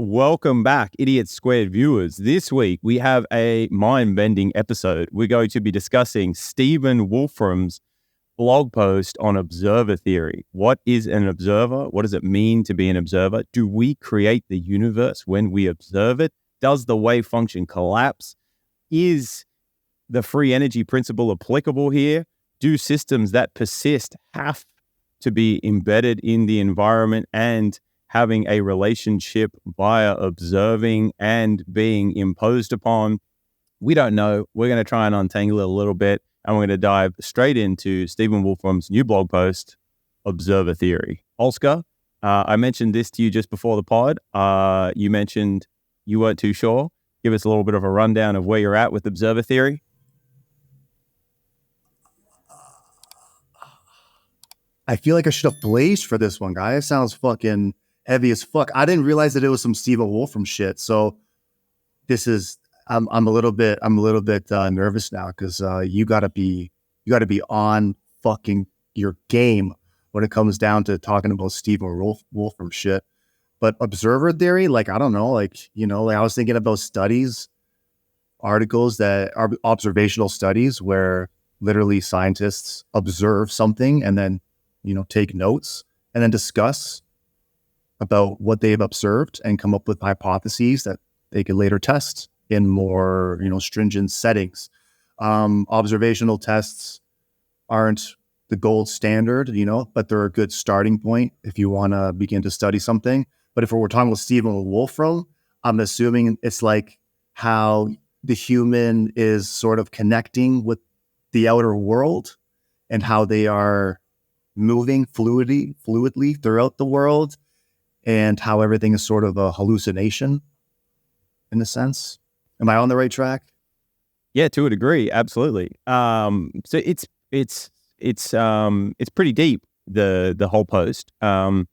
welcome back, Idiot Squared viewers. This week, we have a mind-bending episode. We're going to be discussing Stephen Wolfram's blog post on observer theory. What is an observer? What does it mean to be an observer? Do we create the universe when we observe it? Does the wave function collapse? Is the free energy principle applicable here? Do systems that persist have to be embedded in the environment and having a relationship via observing and being imposed upon? We don't know. We're going to try and untangle it a little bit, and we're going to dive straight into Stephen Wolfram's new blog post, Observer Theory. Polska, I mentioned this to you just before the pod. You mentioned you weren't too sure. Give us a little bit of a rundown of where you're at with observer theory. I feel like I should have blazed for this one, guy. It sounds fucking heavy as fuck. I didn't realize that it was some Stephen Wolfram shit. So this is, I'm a little bit nervous now because you gotta be on fucking your game when it comes down to talking about Stephen Wolfram shit. But observer theory, like, I don't know, like, you know, like I was thinking about articles that are observational studies where literally scientists observe something and then, you know, take notes and then discuss about what they've observed and come up with hypotheses that they could later test in more, you know, stringent settings. Observational tests aren't the gold standard, you know, but they're a good starting point if you want to begin to study something. But if we're talking about Stephen Wolfram, I'm assuming it's like how the human is sort of connecting with the outer world and how they are moving fluidly throughout the world, and how everything is sort of a hallucination in a sense. Am I on the right track? Yeah, to a degree, absolutely. So it's pretty deep, the whole post, and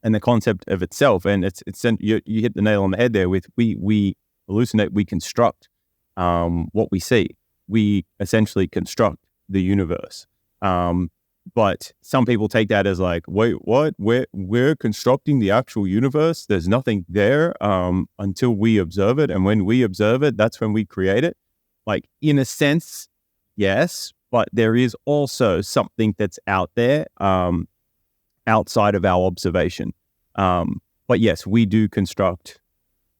the concept of itself, and it's you hit the nail on the head there with we hallucinate, we construct what we see. We essentially construct the universe. But some people take that as like, wait, what? We're constructing the actual universe. There's nothing there until we observe it. And when we observe it, that's when we create it. Like, in a sense, yes, but there is also something that's out there outside of our observation. But yes, we do construct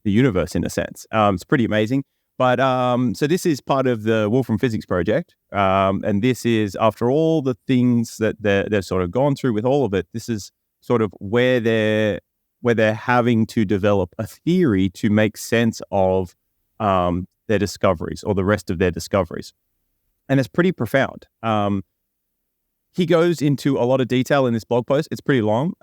the universe in a sense. It's pretty amazing. But so this is part of the Wolfram Physics project. And this is, after all the things that they've sort of gone through with all of it, this is sort of where they're having to develop a theory to make sense of their discoveries, or the rest of their discoveries. And it's pretty profound. He goes into a lot of detail in this blog post. It's pretty long.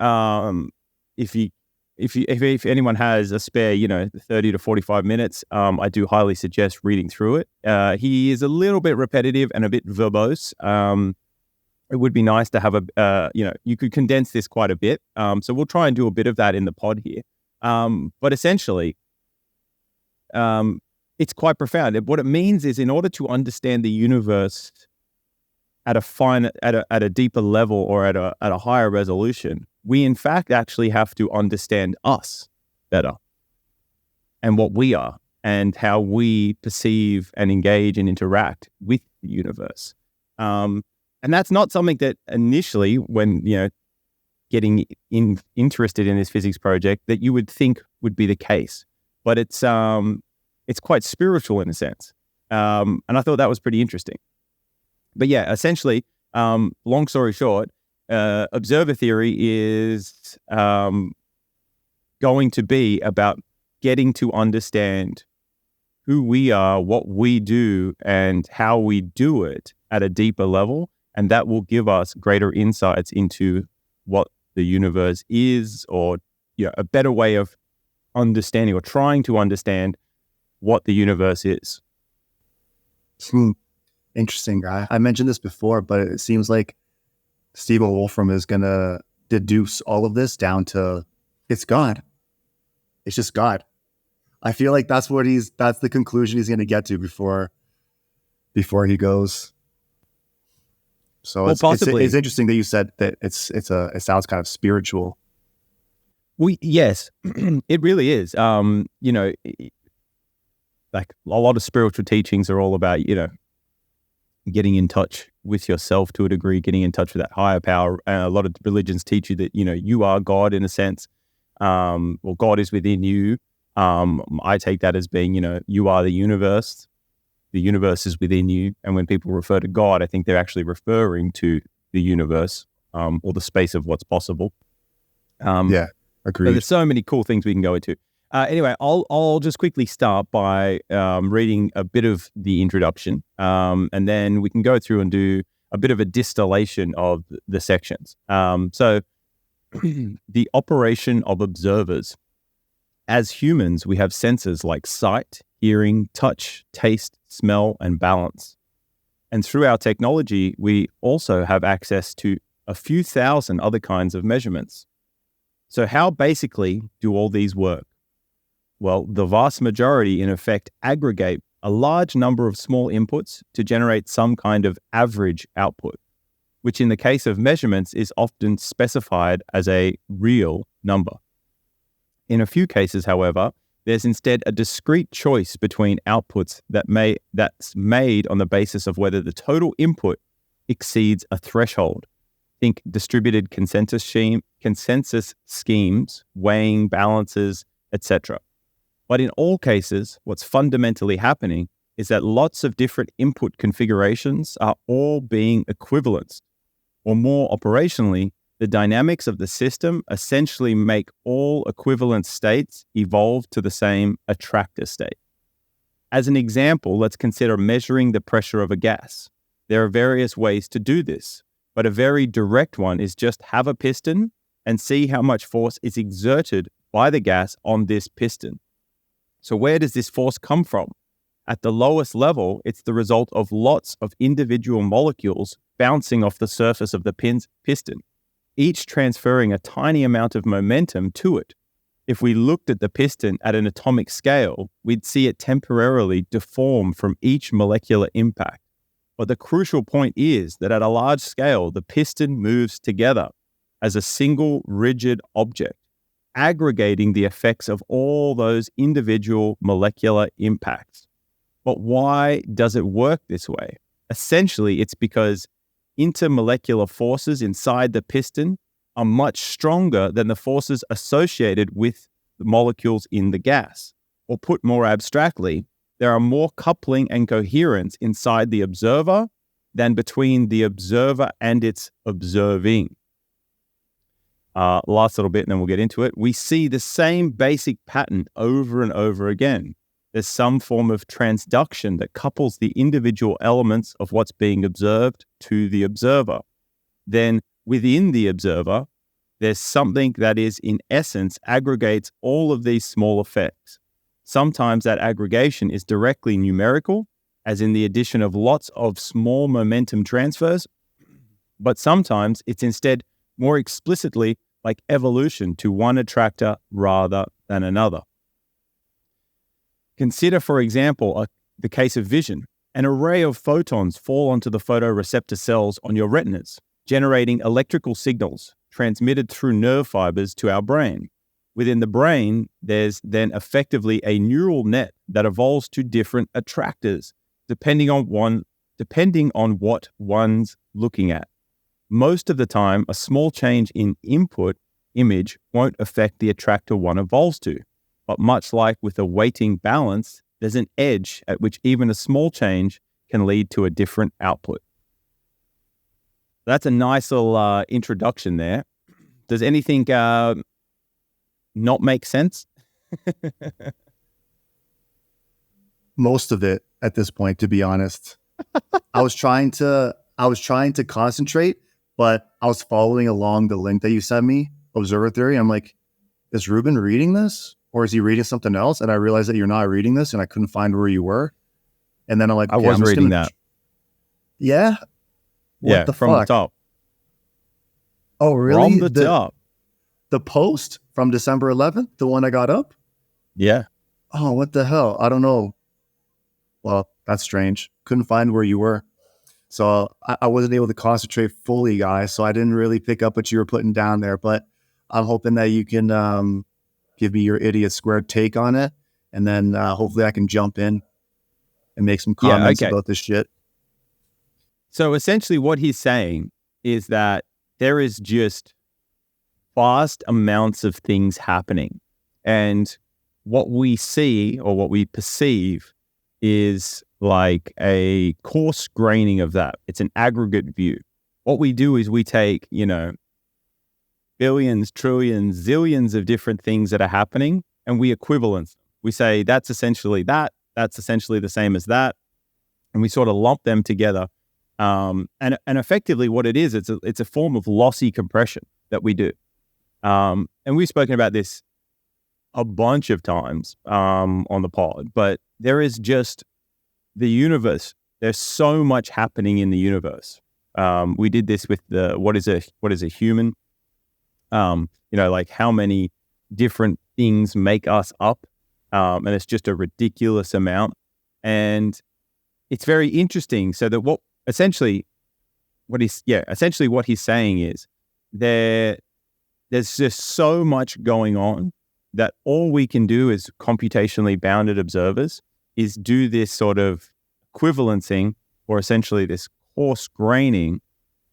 If anyone has a spare, 30 to 45 minutes, I do highly suggest reading through it. He is a little bit repetitive and a bit verbose. It would be nice to have you could condense this quite a bit. So we'll try and do a bit of that in the pod here. But essentially, it's quite profound. What it means is, in order to understand the universe at a deeper level, or at a higher resolution, we in fact actually have to understand us better, and what we are, and how we perceive and engage and interact with the universe. And that's not something that initially, when getting interested in this physics project, that you would think would be the case. But it's quite spiritual in a sense, and I thought that was pretty interesting. But yeah, essentially, long story short, observer theory is going to be about getting to understand who we are, what we do, and how we do it at a deeper level. And that will give us greater insights into what the universe is, or a better way of understanding, or trying to understand what the universe is. Interesting, guy. I mentioned this before, but it seems like Stephen Wolfram is going to deduce all of this down to, it's God. It's just God. I feel like that's the conclusion he's going to get to before he goes. So well, it's interesting that you said that it sounds kind of spiritual. Yes, it really is. Like a lot of spiritual teachings are all about, getting in touch with yourself to a degree, getting in touch with that higher power. A lot of religions teach you that, you are God in a sense. Well, God is within you. I take that as being, you are the universe. The universe is within you. And when people refer to God, I think they're actually referring to the universe, or the space of what's possible. Yeah, So agreed. there's so many cool things we can go into. Anyway, I'll just quickly start by reading a bit of the introduction, and then we can go through and do a bit of a distillation of the sections. So the operation of observers. As humans, we have senses like sight, hearing, touch, taste, smell, and balance. And through our technology, we also have access to a few thousand other kinds of measurements. So how basically do all these work? Well, the vast majority, in effect, aggregate a large number of small inputs to generate some kind of average output, which in the case of measurements is often specified as a real number. In a few cases, however, there's instead a discrete choice between outputs that's made on the basis of whether the total input exceeds a threshold. Think distributed consensus schemes, weighing, balances, etc. But in all cases, what's fundamentally happening is that lots of different input configurations are all being equivalenced. Or more operationally, the dynamics of the system essentially make all equivalent states evolve to the same attractor state. As an example, let's consider measuring the pressure of a gas. There are various ways to do this, but a very direct one is just have a piston and see how much force is exerted by the gas on this piston. So where does this force come from? At the lowest level, it's the result of lots of individual molecules bouncing off the surface of the piston, each transferring a tiny amount of momentum to it. If we looked at the piston at an atomic scale, we'd see it temporarily deform from each molecular impact. But the crucial point is that at a large scale, the piston moves together as a single rigid object, aggregating the effects of all those individual molecular impacts. But why does it work this way? Essentially, it's because intermolecular forces inside the piston are much stronger than the forces associated with the molecules in the gas. Or put more abstractly, there are more coupling and coherence inside the observer than between the observer and its observing. Last little bit, and then we'll get into it. We see the same basic pattern over and over again. There's some form of transduction that couples the individual elements of what's being observed to the observer. Then within the observer, there's something that is in essence aggregates all of these small effects. Sometimes that aggregation is directly numerical, as in the addition of lots of small momentum transfers, but sometimes it's instead more explicitly like evolution to one attractor rather than another. Consider, for example, the case of vision. An array of photons fall onto the photoreceptor cells on your retinas, generating electrical signals transmitted through nerve fibers to our brain. Within the brain, there's then effectively a neural net that evolves to different attractors, depending on what one's looking at. Most of the time, a small change in input image won't affect the attractor one evolves to. But much like with a weighting balance, there's an edge at which even a small change can lead to a different output. That's a nice little introduction there. Does anything not make sense? Most of it at this point, to be honest. I was trying to concentrate, but I was following along the link that you sent me, Observer Theory. I'm like, is Reuben reading this? Or is he reading something else? And I realized that you're not reading this, and I couldn't find where you were. And then I'm like, okay, I was reading that. Yeah? What the from fuck? the top. Oh, really? From the top. The post from December 11th, the one I got up? Yeah. Oh, what the hell? I don't know. Well, that's strange. Couldn't find where you were. So I wasn't able to concentrate fully, guys. So I didn't really pick up what you were putting down there. But I'm hoping that you can give me your idiot squared take on it, and then hopefully I can jump in and make some comments about this shit. So essentially what he's saying is that there is just vast amounts of things happening. And what we see or what we perceive is like a coarse graining of that. It's an aggregate view. What we do is we take, billions, trillions, zillions of different things that are happening and we equivalence them. We say that's essentially the same as that. And we sort of lump them together. And effectively what it is, it's a form of lossy compression that we do. And we've spoken about this a bunch of times on the pod, but there is just the universe. There's so much happening in the universe. We did this with what is a human? Like how many different things make us up, and it's just a ridiculous amount. And it's very interesting. So that what he's saying is there's just so much going on that all we can do as computationally bounded observers is do this sort of equivalencing, or essentially this coarse graining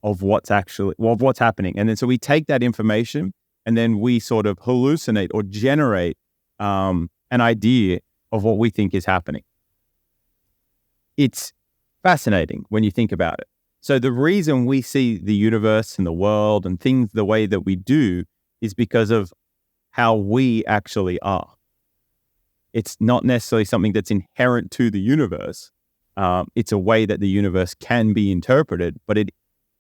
of what's happening. And then so we take that information and then we sort of hallucinate or generate an idea of what we think is happening. It's fascinating when you think about it. So the reason we see the universe and the world and things the way that we do is because of how we actually are. It's not necessarily something that's inherent to the universe. It's a way that the universe can be interpreted, but it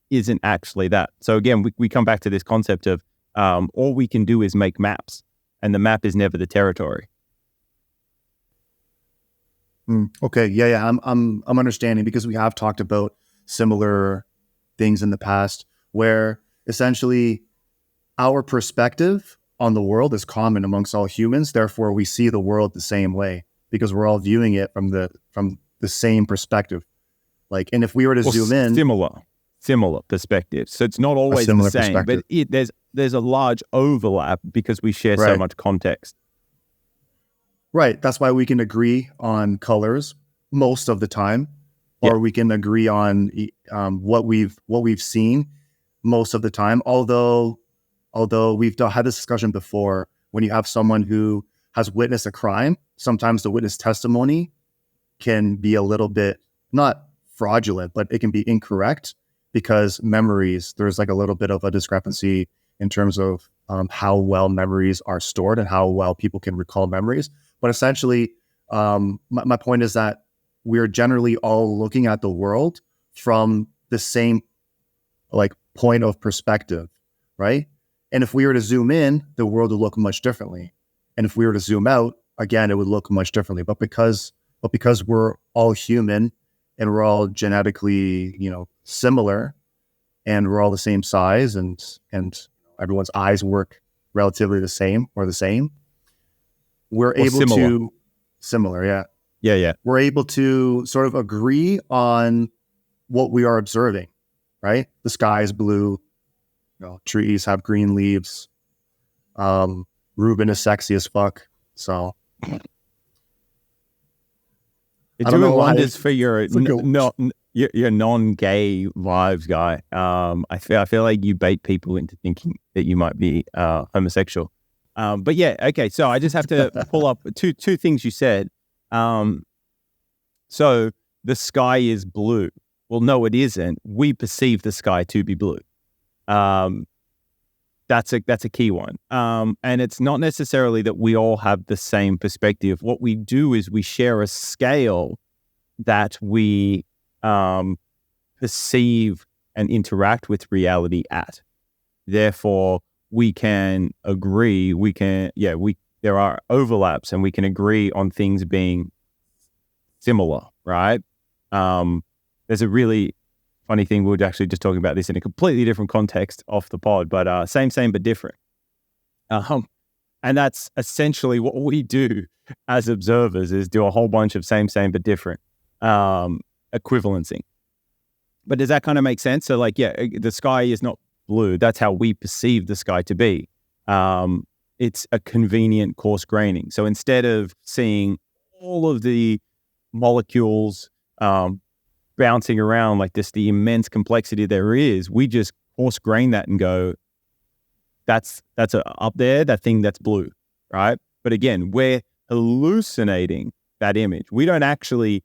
isn't actually that. So again, we come back to this concept of all we can do is make maps, and the map is never the territory. Okay, yeah, I'm understanding, because we have talked about similar things in the past where essentially our perspective on the world is common amongst all humans. Therefore, we see the world the same way because we're all viewing it from the same perspective. Like, and if we were to zoom in, similar perspectives. So it's not always the same, but there's a large overlap because we share so much context. Right. That's why we can agree on colors most of the time, or we can agree on what we've seen most of the time. Although we've had this discussion before, when you have someone who has witnessed a crime, sometimes the witness testimony can be a little bit not fraudulent, but it can be incorrect because there's like a little bit of a discrepancy in terms of how well memories are stored and how well people can recall memories. But essentially, my point is that we're generally all looking at the world from the same point of perspective, right? And if we were to zoom in, the world would look much differently. And if we were to zoom out, again, it would look much differently. But because we're all human and we're all genetically, similar, and we're all the same size, and everyone's eyes work relatively the same, we're able to similar, yeah. We're able to sort of agree on what we are observing, right? The sky is blue, trees have green leaves. Reuben is sexy as fuck. So it's doing wonders for your non-gay lives, guy. I feel like you bait people into thinking that you might be homosexual. But yeah, okay. So I just have to pull up two things you said. So the sky is blue. Well, no, it isn't. We perceive the sky to be blue. That's a key one. And it's not necessarily that we all have the same perspective. What we do is we share a scale that we perceive and interact with reality at. Therefore, we can agree. There are overlaps, and we can agree on things being similar, right? There's a really funny thing. We were actually just talking about this in a completely different context off the pod, but same, but different. And that's essentially what we do as observers, is do a whole bunch of same, but different equivalencing. But does that kind of make sense? So the sky is not blue. That's how we perceive the sky to be. it's a convenient coarse graining. So instead of seeing all of the molecules bouncing around like this, the immense complexity there is, we just coarse grain that and go, that's up there, that thing that's blue, right? But again, we're hallucinating that image. We don't actually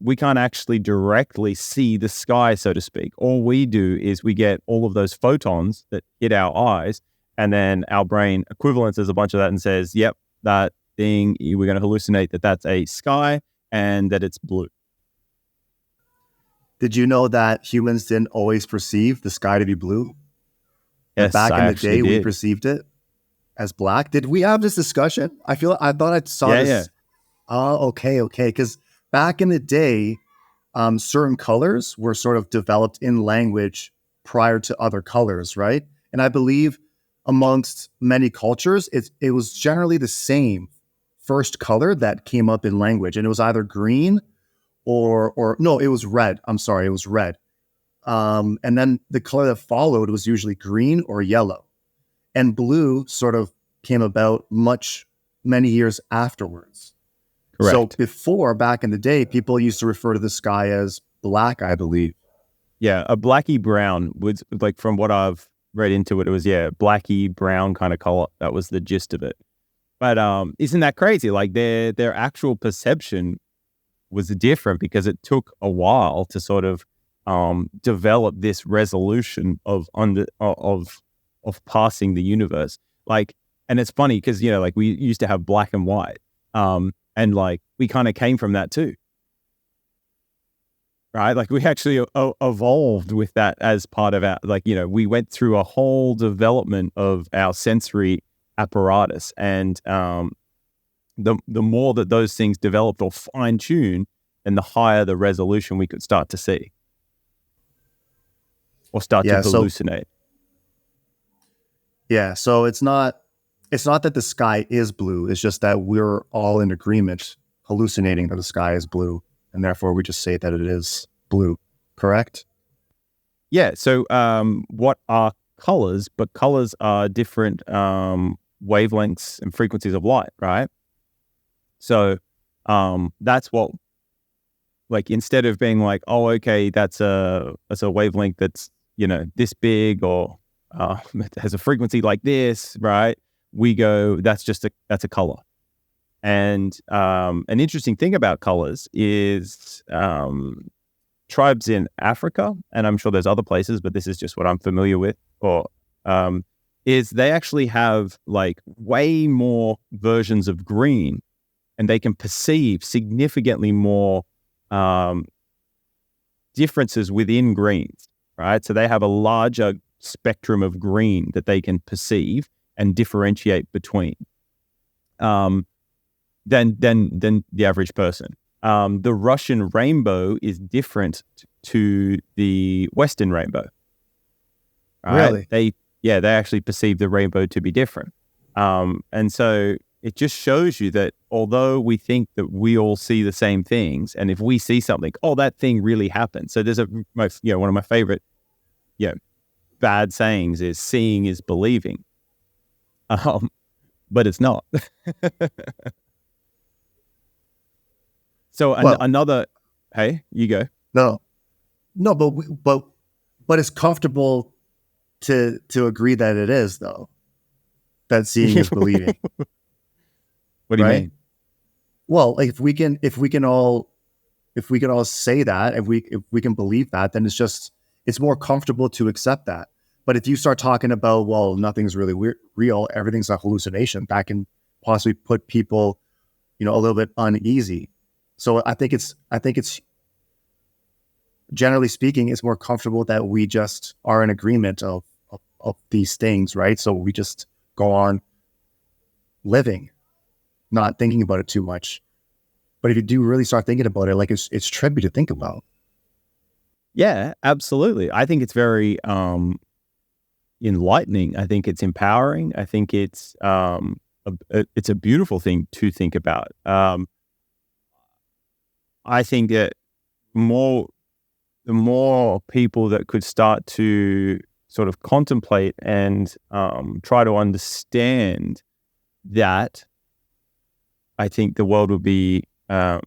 we can't actually directly see the sky, so to speak. All we do is we get all of those photons that hit our eyes, and then our brain equivalences a bunch of that and says, yep, that thing, we're going to hallucinate that that's a sky and that it's blue. Did you know that humans didn't always perceive the sky to be blue? Yes, back I in the actually day, we did. perceived it as black. Did we have this discussion? I thought I saw this. Yeah. Oh, okay. Because back in the day, certain colors were sort of developed in language prior to other colors, right? And I believe amongst many cultures, it was generally the same first color that came up in language, and it was either green or no, it was red. I'm sorry, it was red. And then the color that followed was usually green or yellow, and blue sort of came about many years afterwards. Correct. So before, back in the day, people used to refer to the sky as black, I believe. Yeah, a blacky brown was, like, from what I've read into it, it was, blacky brown kind of color. That was the gist of it. But isn't that crazy? Like their actual perception was different because it took a while to sort of develop this resolution of passing the universe. Like, and it's funny because, like, we used to have black and white, and like we kind of came from that too, right? Like we actually evolved with that as part of our, like, we went through a whole development of our sensory apparatus, and the more that those things developed or fine-tuned, and the higher the resolution we could start to see or start to hallucinate. So it's not that the sky is blue. It's just that we're all in agreement hallucinating that the sky is blue, and therefore we just say that it is blue. Correct? Yeah. So what are colors? But colors are different wavelengths and frequencies of light, right? So that's what, like, instead of being like, oh, okay, that's a wavelength that's, this big, or it has a frequency like this, right? We go, that's a color. And an interesting thing about colors is tribes in Africa, and I'm sure there's other places, but this is just what I'm familiar with, is they actually have like way more versions of green, and they can perceive significantly more differences within greens, right? So they have a larger spectrum of green that they can perceive and differentiate between than the average person. The Russian rainbow is different to the Western rainbow. Right? Really? They actually perceive the rainbow to be different. And so it just shows you that although we think that we all see the same things, and if we see something, oh, that thing really happened. So there's one of my favorite, bad sayings is seeing is believing. But it's not. So another, hey, you go. No, but it's comfortable to agree that it is, though, that seeing is believing. What do you mean? Well, like if we can all say that, if we can believe that, then it's more comfortable to accept that. But if you start talking about, well, nothing's really real, everything's a hallucination, that can possibly put people, a little bit uneasy. So I think it's generally speaking, it's more comfortable that we just are in agreement of these things, right? So we just go on living, not thinking about it too much. But if you do really start thinking about it, like it's trippy to think about. Yeah, absolutely. I think it's very enlightening. I think it's empowering. I think it's a beautiful thing to think about. I think that the more people that could start to sort of contemplate and try to understand that, I think the world would be a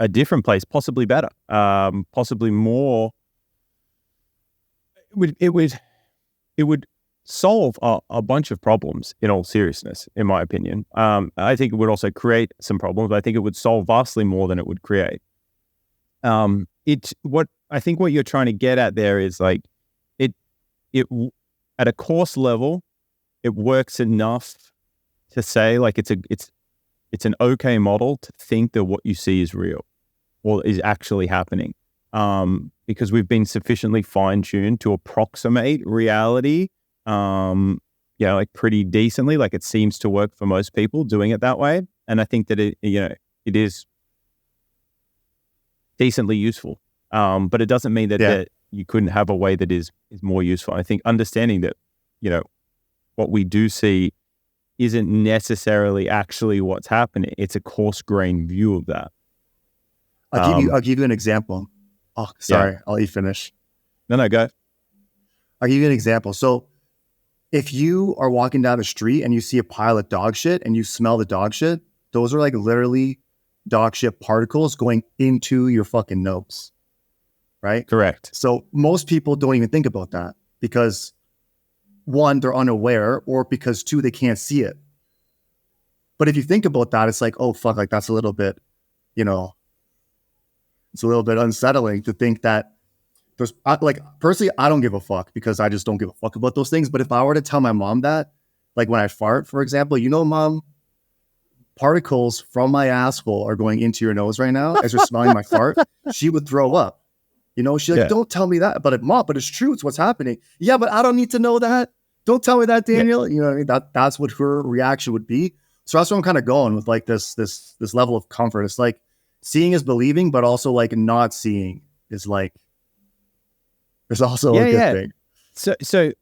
different place, possibly better, possibly more. It would solve a bunch of problems, in all seriousness, in my opinion. I think it would also create some problems, but I think it would solve vastly more than it would create. What you're trying to get at there is like it at a course level, it works enough to say like it's an okay model to think that what you see is real or is actually happening, because we've been sufficiently fine-tuned to approximate reality, like pretty decently. Like it seems to work for most people doing it that way, and I think that it is decently useful. But it doesn't mean that you couldn't have a way that is more useful. I think understanding that, what we do see isn't necessarily actually what's happening. It's a coarse-grained view of that. I'll give you an example. Oh, sorry. I'll let you finish. No, go. I'll give you an example. So if you are walking down the street and you see a pile of dog shit and you smell the dog shit, those are like literally dog shit particles going into your fucking nose. Right? Correct. So most people don't even think about that because, one, they're unaware, or because, two, they can't see it. But if you think about that, it's like, oh, fuck, like that's a little bit, it's a little bit unsettling to think that there's, personally, I don't give a fuck because I just don't give a fuck about those things. But if I were to tell my mom that, like when I fart, for example, Mom, particles from my asshole are going into your nose right now as you're smelling my fart, she would throw up. She's like, don't tell me that. But Mom, but it's true. It's what's happening. Yeah, but I don't need to know that. Don't tell me that, Daniel. Yeah. You know what I mean? That's what her reaction would be. So that's where I'm kind of going with like this level of comfort. It's like seeing is believing, but also like not seeing is like, there's also a good thing. So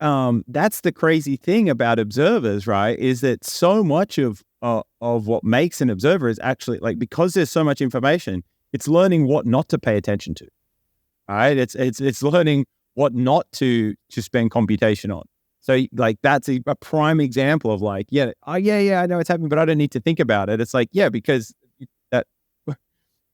that's the crazy thing about observers, right? Is that so much of what makes an observer is actually like, because there's so much information, it's learning what not to pay attention to. Right? It's learning what not to spend computation on. So like that's a prime example of like, I know it's happening, but I don't need to think about it. It's like, because that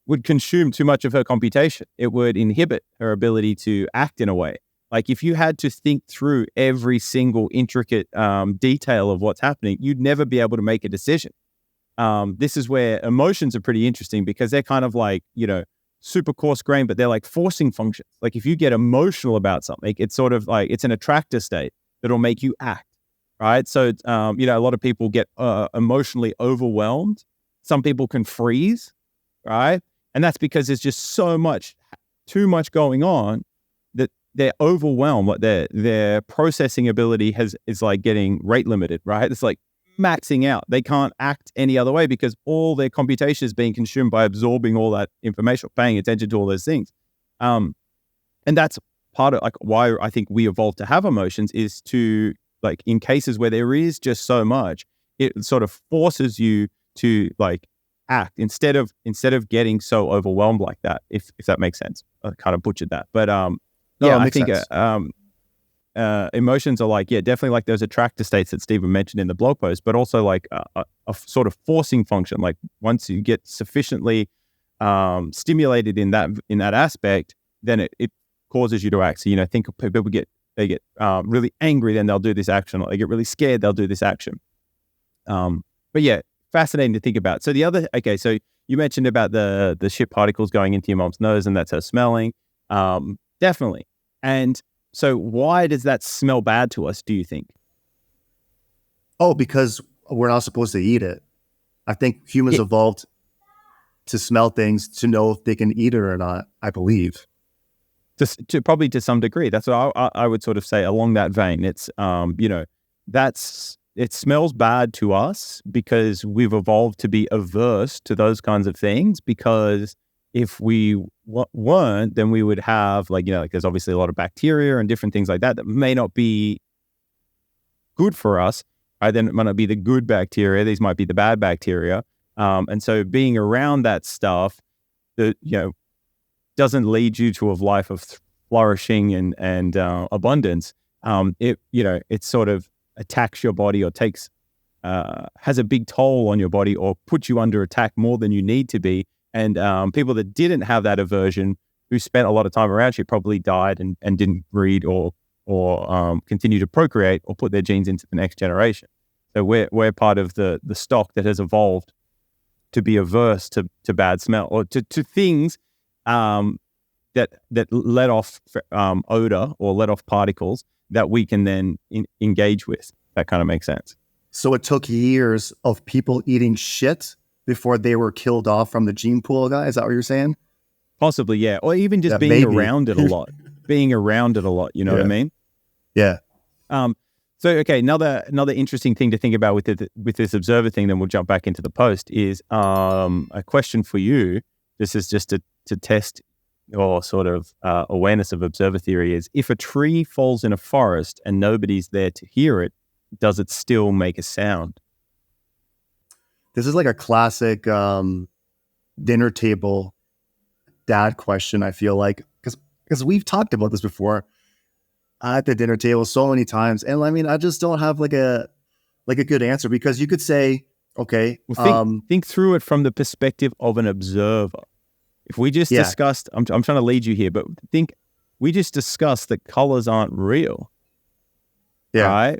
would consume too much of her computation. It would inhibit her ability to act in a way. Like if you had to think through every single intricate detail of what's happening, you'd never be able to make a decision. This is where emotions are pretty interesting because they're kind of like, super coarse grained, but they're like forcing functions. Like if you get emotional about something, it's sort of like, it's an attractor state that'll make you act, right? So, a lot of people get emotionally overwhelmed. Some people can freeze, right? And that's because there's just too much going on that they're overwhelmed. Like their processing ability is like getting rate limited, right? It's like maxing out. They can't act any other way because all their computation is being consumed by absorbing all that information, paying attention to all those things. And that's part of like why I think we evolved to have emotions, is to like in cases where there is just so much, it sort of forces you to like act instead of getting so overwhelmed like that. If that makes sense. I kind of butchered that, but I think emotions are like, definitely like those attractor states that Stephen mentioned in the blog post, but also like a sort of forcing function. Like once you get sufficiently stimulated in that aspect, then it causes you to act. So, think of people get really angry, then they'll do this action, or they get really scared, they'll do this action. But fascinating to think about. So so you mentioned about the shit particles going into your mom's nose, and that's her smelling. Definitely. And so why does that smell bad to us, do you think? Oh, because we're not supposed to eat it. I think humans evolved to smell things to know if they can eat it or not, I believe. To probably to some degree. That's what I would sort of say along that vein. It's, it smells bad to us because we've evolved to be averse to those kinds of things, because if we weren't, then we would have like there's obviously a lot of bacteria and different things like that may not be good for us. Right? Then it might not be the good bacteria. These might be the bad bacteria. And so being around that stuff that, doesn't lead you to a life of flourishing and abundance, it sort of attacks your body or takes has a big toll on your body or puts you under attack more than you need to be. And people that didn't have that aversion, who spent a lot of time around you, probably died and didn't breed or continue to procreate or put their genes into the next generation. So we're part of the stock that has evolved to be averse to bad smell or to things that let off odor or let off particles that we can then engage with. That kind of makes sense. So it took years of people eating shit before they were killed off from the gene pool, guy? Is that what you're saying? Possibly, yeah. Or even just being around it a lot. You know what I mean? Yeah. So, okay, another interesting thing to think about with this observer thing, then we'll jump back into the post, is a question for you. This is just to test your sort of awareness of observer theory is, if a tree falls in a forest and nobody's there to hear it, does it still make a sound? This is like a classic dinner table dad question, I feel like, because we've talked about this before at the dinner table so many times. And I mean, I just don't have like a good answer, because you could say, okay, think through it from the perspective of an observer. If we just discussed, I'm trying to lead you here, but we just discussed that colors aren't real. Yeah. Right?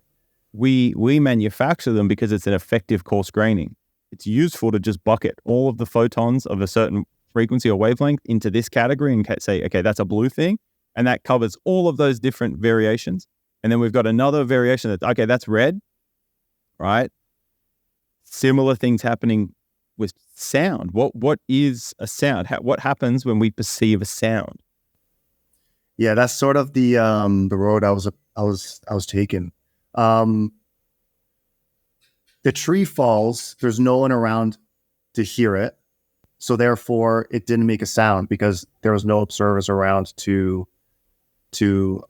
We manufacture them because it's an effective coarse-graining. It's useful to just bucket all of the photons of a certain frequency or wavelength into this category and say, okay, that's a blue thing. And that covers all of those different variations. And then we've got another variation that's, okay, that's red, right? Similar things happening with sound. What is a sound? What happens when we perceive a sound? Yeah, that's sort of the road I was taking. The tree falls, there's no one around to hear it. So therefore it didn't make a sound because there was no observers around to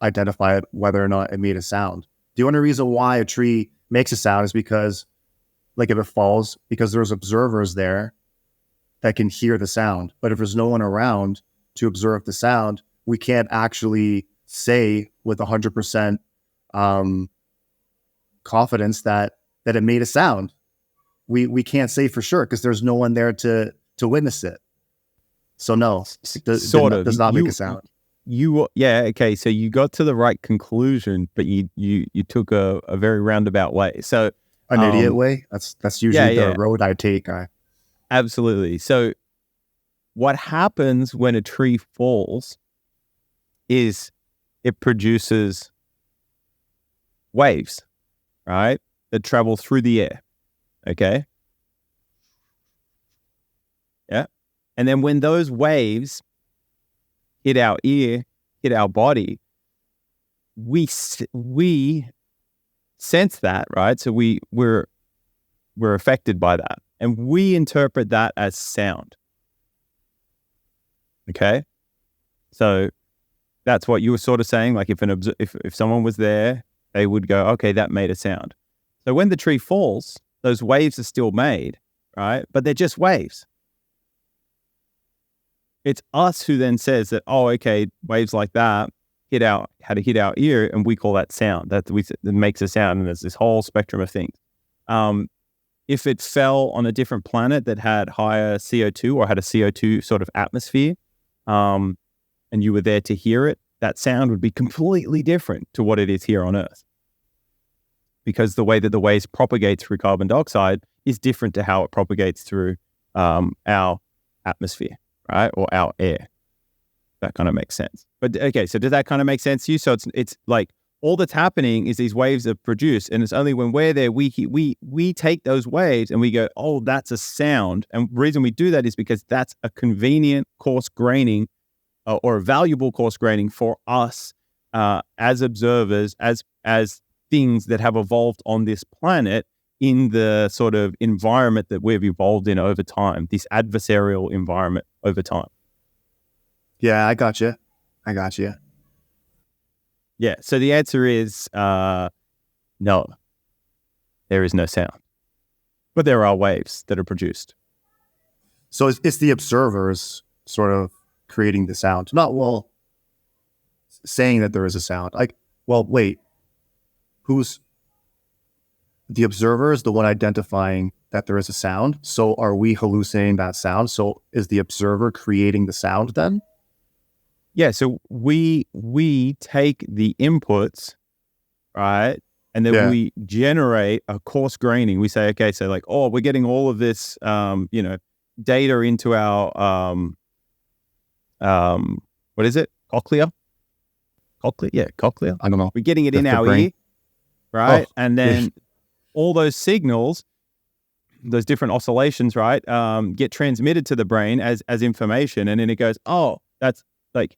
identify whether or not it made a sound. The only reason why a tree makes a sound is because, like, if it falls, because there's observers there that can hear the sound. But if there's no one around to observe the sound, we can't actually say with 100% confidence that it made a sound. We can't say for sure because there's no one there to witness it. So no, it does not make a sound. Okay. So you got to the right conclusion, but you took a very roundabout way. So an idiot way. That's usually the road I take. Absolutely. So what happens when a tree falls is it produces waves, right? That travel through the air. Okay. Yeah. And then when those waves hit our ear, hit our body, we sense that, right? So we're affected by that, and we interpret that as sound. Okay, so that's what you were sort of saying. Like if someone was there, they would go, okay, that made a sound. So when the tree falls, those waves are still made, right? But they're just waves. It's us who then says that, oh, okay, waves like that had to hit our ear, and we call that sound. That makes a sound, and there's this whole spectrum of things. If it fell on a different planet that had higher CO2 or had a CO2 sort of atmosphere, and you were there to hear it, that sound would be completely different to what it is here on Earth. Because the way that the waves propagate through carbon dioxide is different to how it propagates through our atmosphere, right? Or our air. That kind of makes sense. But okay, so does that kind of make sense to you? So it's like all that's happening is these waves are produced, and it's only when we're there, we take those waves and we go, oh, that's a sound. And the reason we do that is because that's a convenient coarse graining or a valuable coarse graining for us as observers, as things that have evolved on this planet in the sort of environment that we've evolved in over time, this adversarial environment over time. Yeah, I got you. Yeah, so the answer is no, there is no sound. But there are waves that are produced. So it's the observers sort of creating the sound. saying that there is a sound. Like, well, wait, who's the observer is the one identifying that there is a sound. So are we hallucinating that sound? So is the observer creating the sound then? Yeah. So we take the inputs, right? And then we generate a coarse graining. We say, okay, so like, oh, we're getting all of this, data into our, what is it? Cochlea? Yeah, cochlea. I don't know. We're getting it in our ear, right? And then all those signals, those different oscillations, right, get transmitted to the brain as information. And then it goes, oh, that's like,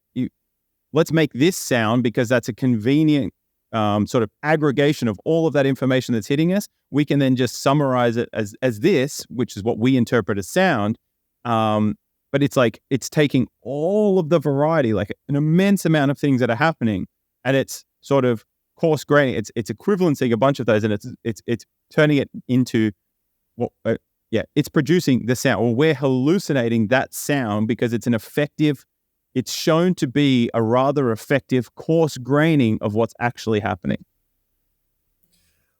let's make this sound because that's a convenient sort of aggregation of all of that information that's hitting us. We can then just summarize it as this, which is what we interpret as sound. But it's like, it's taking all of the variety, like an immense amount of things that are happening, and it's sort of coarse graining. It's equivalencing a bunch of those, and it's turning it into what, it's producing the sound. Or we're hallucinating that sound because it's it's shown to be a rather effective coarse graining of what's actually happening.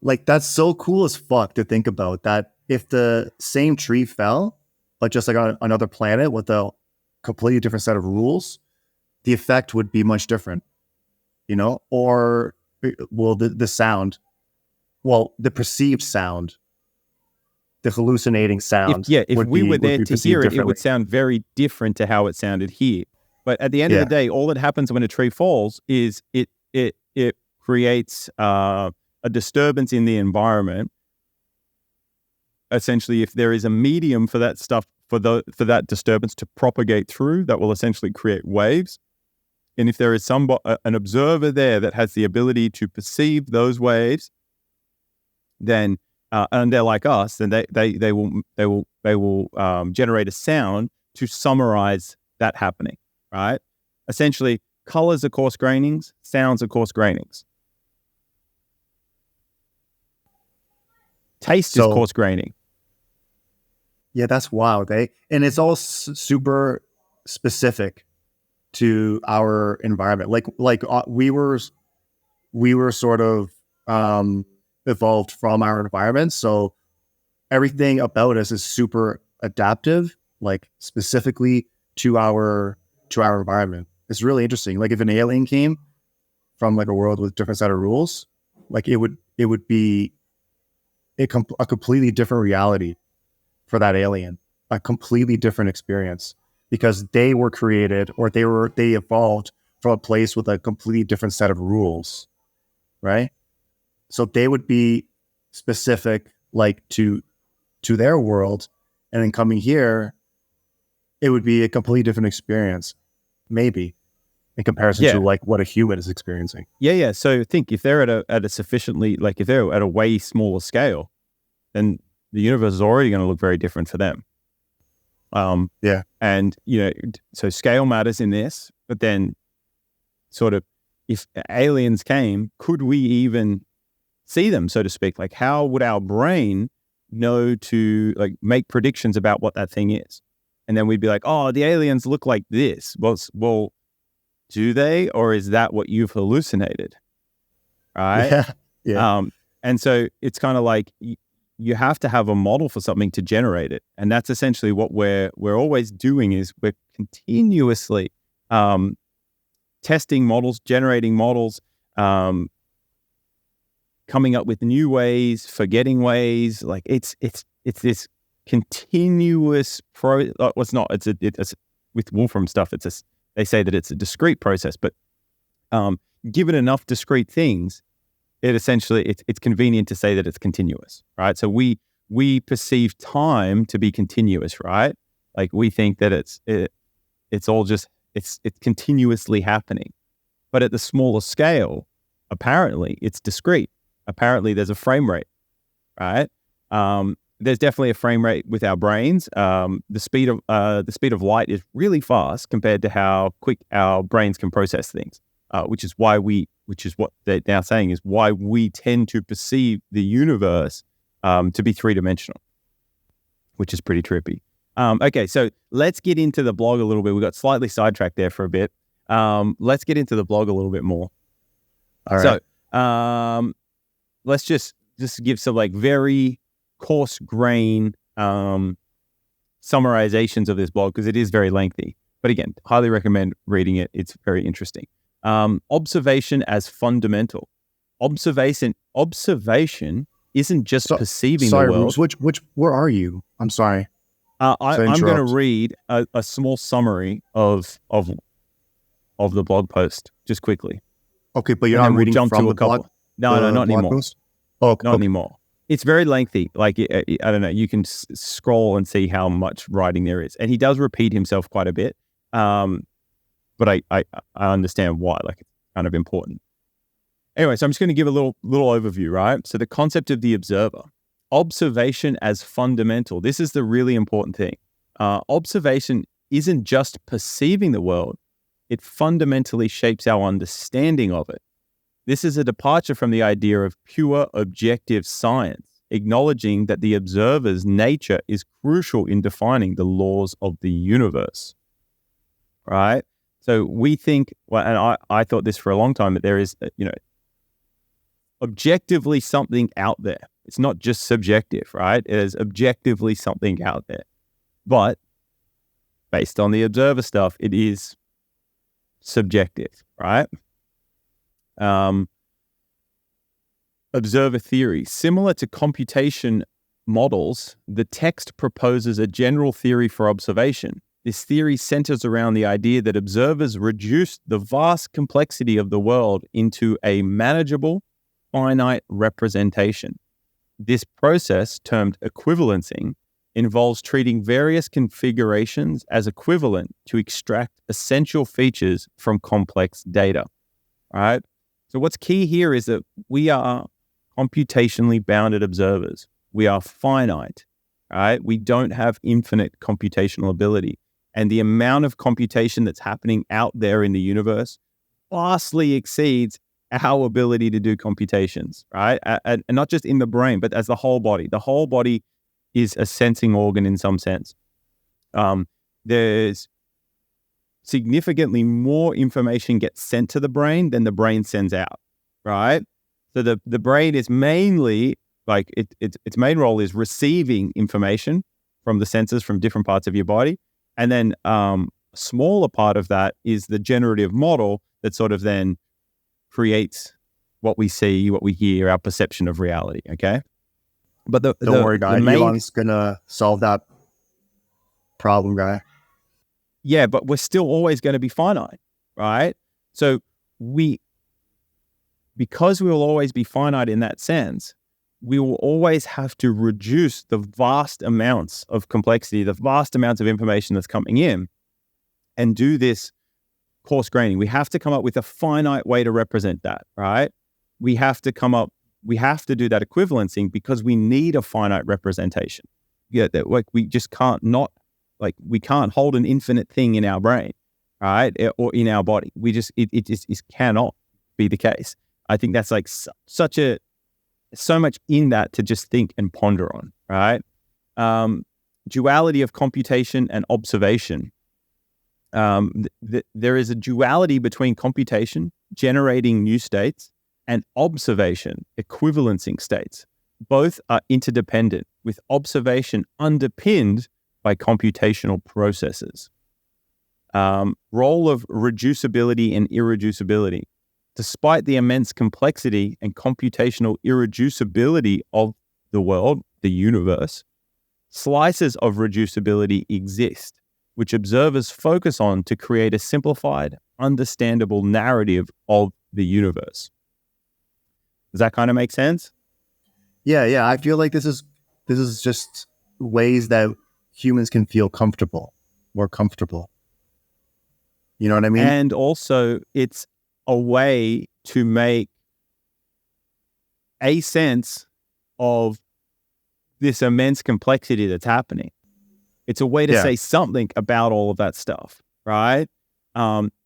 Like, that's so cool as fuck to think about, that if the same tree fell, but just like on another planet with a completely different set of rules, the effect would be much different, or, well, the sound, the perceived sound, the hallucinating sound. If we were there to hear it, it would sound very different to how it sounded here. But at the end of the day, all that happens when a tree falls is it creates a disturbance in the environment. Essentially, if there is a medium for that stuff, for that disturbance to propagate through, that will essentially create waves. And if there is an observer there that has the ability to perceive those waves, then and they're like us, then they will generate a sound to summarize that happening. Right? Essentially, colors are coarse grainings, sounds are coarse grainings. Taste is coarse graining. Yeah, that's wild, eh? And it's all super specific to our environment. Like we were sort of evolved from our environment, so everything about us is super adaptive, like specifically to our environment. It's really interesting. Like, if an alien came from like a world with different set of rules, like it would be a completely different reality for that alien, a completely different experience, because they were created, or they evolved from a place with a completely different set of rules, right? So they would be specific, like to their world, and then coming here, it would be a completely different experience, maybe, in comparison to like what a human is experiencing. Yeah. So think, if they're at a sufficiently, like if they're at a way smaller scale, then the universe is already going to look very different for them. And so scale matters in this, but then sort of, if aliens came, could we even see them, so to speak? Like, how would our brain know to like make predictions about what that thing is? And then we'd be like, oh, the aliens look like this. Well, do they? Or is that what you've hallucinated? Right? Yeah. And so it's kind of like you have to have a model for something to generate it. And that's essentially what we're always doing, is we're continuously testing models, generating models, coming up with new ways, forgetting ways. Like it's this continuous it's with Wolfram stuff. They say that it's a discrete process, but given enough discrete things, it's convenient to say that it's continuous, right? So we perceive time to be continuous, right? Like, we think that it's all just it's continuously happening, but at the smaller scale, apparently it's discrete. Apparently there's a frame rate, right? There's definitely a frame rate with our brains. The speed of light is really fast compared to how quick our brains can process things, which is what they're now saying is why we tend to perceive the universe to be three-dimensional, which is pretty trippy. Okay, so let's get into the blog a little bit. We got slightly sidetracked there for a bit. Let's get into the blog a little bit more. All right. So let's just give some like very coarse grain summarizations of this blog because it is very lengthy. But again, highly recommend reading it. It's very interesting. Observation as fundamental. Observation isn't just perceiving the world. Which where are you? I'm sorry. I'm going to read a small summary of the blog post just quickly. Okay, but you're not reading from the blog? No, not anymore. Post? Oh, okay. Not anymore. It's very lengthy. Like, I don't know, you can scroll and see how much writing there is. And he does repeat himself quite a bit. But I understand why, like it's kind of important. Anyway, so I'm just going to give a little overview, right? So the concept of the observer, observation as fundamental. This is the really important thing. Observation isn't just perceiving the world. It fundamentally shapes our understanding of it. This is a departure from the idea of pure objective science, acknowledging that the observer's nature is crucial in defining the laws of the universe, right? So we think, well, and I thought this for a long time, that there is, objectively something out there. It's not just subjective, right? It is objectively something out there. But based on the observer stuff, it is subjective, right? Observer theory. Similar to computation models, the text proposes a general theory for observation. This theory centers around the idea that observers reduce the vast complexity of the world into a manageable, finite representation. This process, termed equivalencing, involves treating various configurations as equivalent to extract essential features from complex data. All right? So what's key here is that we are computationally bounded observers. We are finite, right? We don't have infinite computational ability. And the amount of computation that's happening out there in the universe vastly exceeds our ability to do computations, right? And not just in the brain, but as the whole body. The whole body is a sensing organ in some sense. There's significantly more information gets sent to the brain than the brain sends out, right? So the brain is mainly, like its main role is receiving information from the senses from different parts of your body. And then a smaller part of that is the generative model that sort of then creates what we see, what we hear, our perception of reality, okay? But don't worry, guy. Elon's going to solve that problem, guy. Yeah, but we're still always going to be finite, right? So because we will always be finite in that sense, we will always have to reduce the vast amounts of complexity, the vast amounts of information that's coming in, and do this coarse graining. We have to come up with a finite way to represent that, right? We have to do that equivalencing because we need a finite representation. Yeah, that like we just can't we can't hold an infinite thing in our brain, right? Or in our body. It just cannot be the case. I think that's like so much in that to just think and ponder on, right? Duality of computation and observation. There is a duality between computation, generating new states, and observation, equivalencing states. Both are interdependent, with observation underpinned by computational processes. Role of reducibility and irreducibility. Despite the immense complexity and computational irreducibility of the world, the universe, slices of reducibility exist, which observers focus on to create a simplified, understandable narrative of the universe. Does that kind of make sense? Yeah. I feel like this is just ways that humans can feel more comfortable. You know what I mean? And also, it's a way to make a sense of this immense complexity that's happening. It's a way to say something about all of that stuff, right?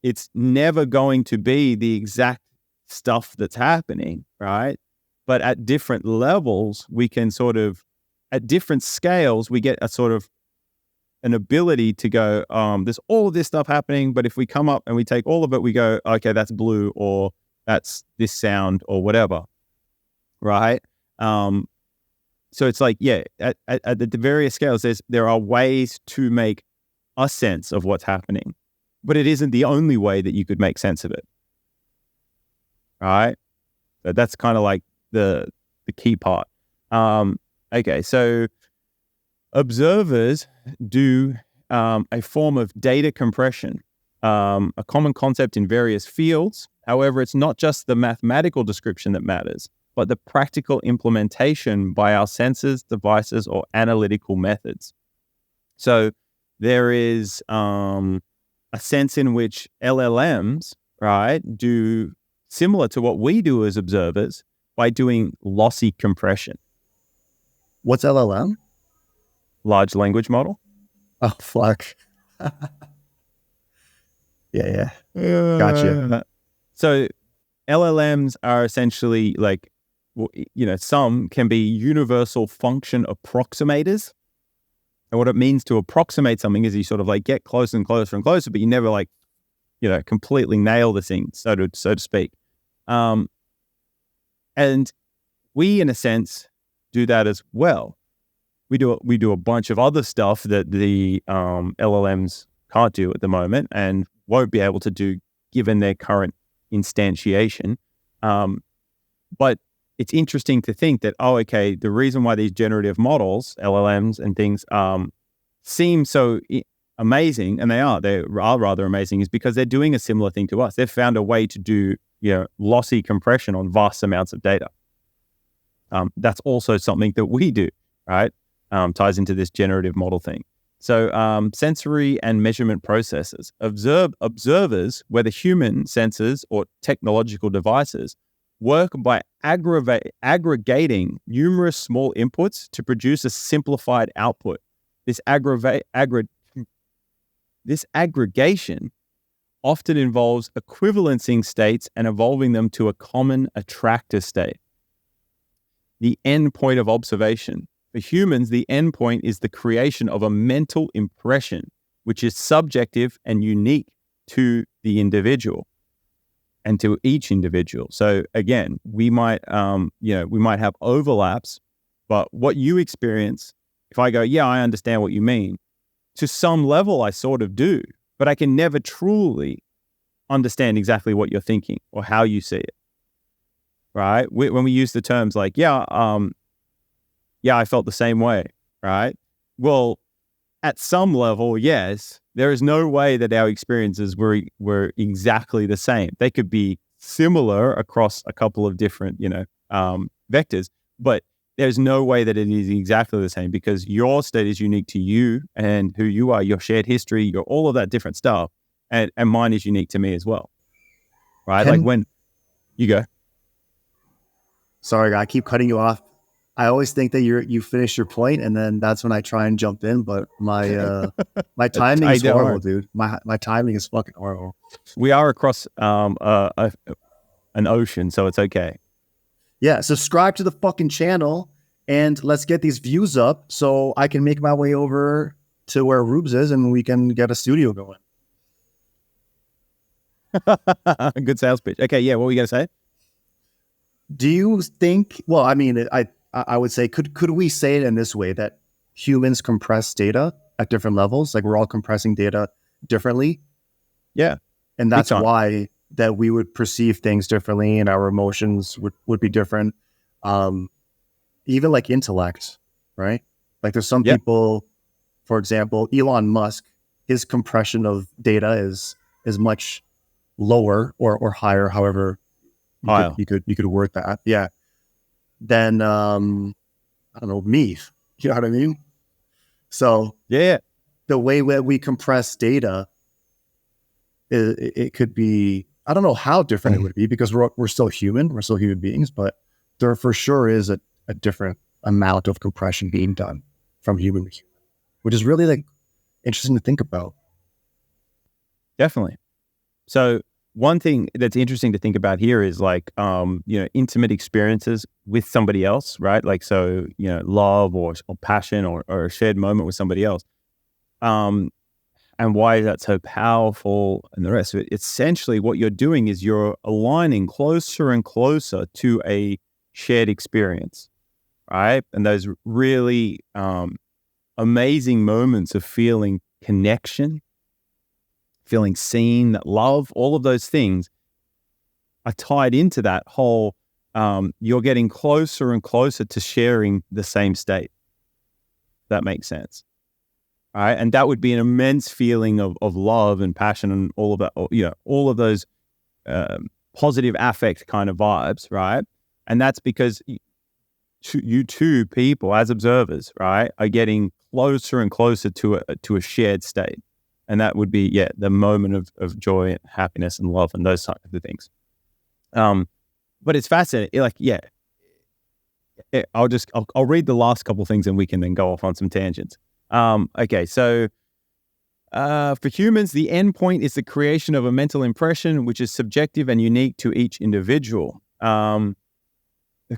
It's never going to be the exact stuff that's happening, right? But at different levels, we can at different scales, we get a sort of an ability to go, there's all of this stuff happening, but if we come up and we take all of it, we go, okay, that's blue, or that's this sound, or whatever, right? So it's like, yeah, at the various scales, there are ways to make a sense of what's happening, but it isn't the only way that you could make sense of it, right? So that's kind of like the key part. Okay, so observers do a form of data compression, a common concept in various fields. However, it's not just the mathematical description that matters, but the practical implementation by our sensors, devices, or analytical methods. So there is a sense in which LLMs, right, do similar to what we do as observers by doing lossy compression. What's LLM? Large language model. Oh, fuck. Yeah. Gotcha. So LLMs are essentially like, some can be universal function approximators. And what it means to approximate something is you sort of like get closer and closer and closer, but you never like, completely nail the thing, so to speak. And we, in a sense, do that as well. We do a bunch of other stuff that the LLMs can't do at the moment and won't be able to do given their current instantiation. But it's interesting to think that, the reason why these generative models, LLMs and things, seem so amazing, and they are rather amazing, is because they're doing a similar thing to us. They've found a way to do, lossy compression on vast amounts of data. That's also something that we do, right? Ties into this generative model thing. So sensory and measurement processes. Observers, whether human sensors or technological devices, work by aggregating numerous small inputs to produce a simplified output. This aggregation often involves equivalencing states and evolving them to a common attractor state. The end point of observation. For humans, the end point is the creation of a mental impression, which is subjective and unique to the individual and to each individual. So again, we might have overlaps, but what you experience, if I go, yeah, I understand what you mean, to some level I sort of do, but I can never truly understand exactly what you're thinking or how you see it, right? When we use the terms like, I felt the same way, right? Well, at some level, yes, there is no way that our experiences were exactly the same. They could be similar across a couple of different, vectors, but there's no way that it is exactly the same because your state is unique to you and who you are, your shared history, your all of that different stuff, and mine is unique to me as well, right? Like when you go. Sorry, I keep cutting you off. I always think that you finish your point, and then that's when I try and jump in. But my timing is horrible, dude. My timing is fucking horrible. We are across an ocean, so it's okay. Yeah, subscribe to the fucking channel, and let's get these views up so I can make my way over to where Rubes is, and we can get a studio going. Good sales pitch. Okay, yeah. What were you gonna say? Do you think? Well, I mean, I would say, could we say it in this way, that humans compress data at different levels? Like we're all compressing data differently. Yeah. And that's why that we would perceive things differently and our emotions would be different. Even like intellect, right? Like there's some people, for example, Elon Musk, his compression of data is much lower or higher, however you could word that. Yeah. Then I don't know, me. You know what I mean? So the way that we compress data, it could be, I don't know how different it would be because we're still human, we're still human beings, but there for sure is a different amount of compression being done from human to human, which is really like interesting to think about. Definitely. So one thing that's interesting to think about here is like, intimate experiences with somebody else, right? Like, so, love or passion or a shared moment with somebody else. And why is that so powerful and the rest of it? Essentially, what you're doing is you're aligning closer and closer to a shared experience, right? And those really amazing moments of feeling connection, feeling seen, that love, all of those things are tied into that whole, you're getting closer and closer to sharing the same state. That makes sense. Right. And that would be an immense feeling of love and passion and all of that, all of those positive affect kind of vibes. Right. And that's because you two people as observers, right, are getting closer and closer to a shared state. And that would be, the moment of joy and happiness and love and those types of things. But it's fascinating. I'll read the last couple of things and we can then go off on some tangents. Okay, so for humans, the endpoint is the creation of a mental impression which is subjective and unique to each individual. The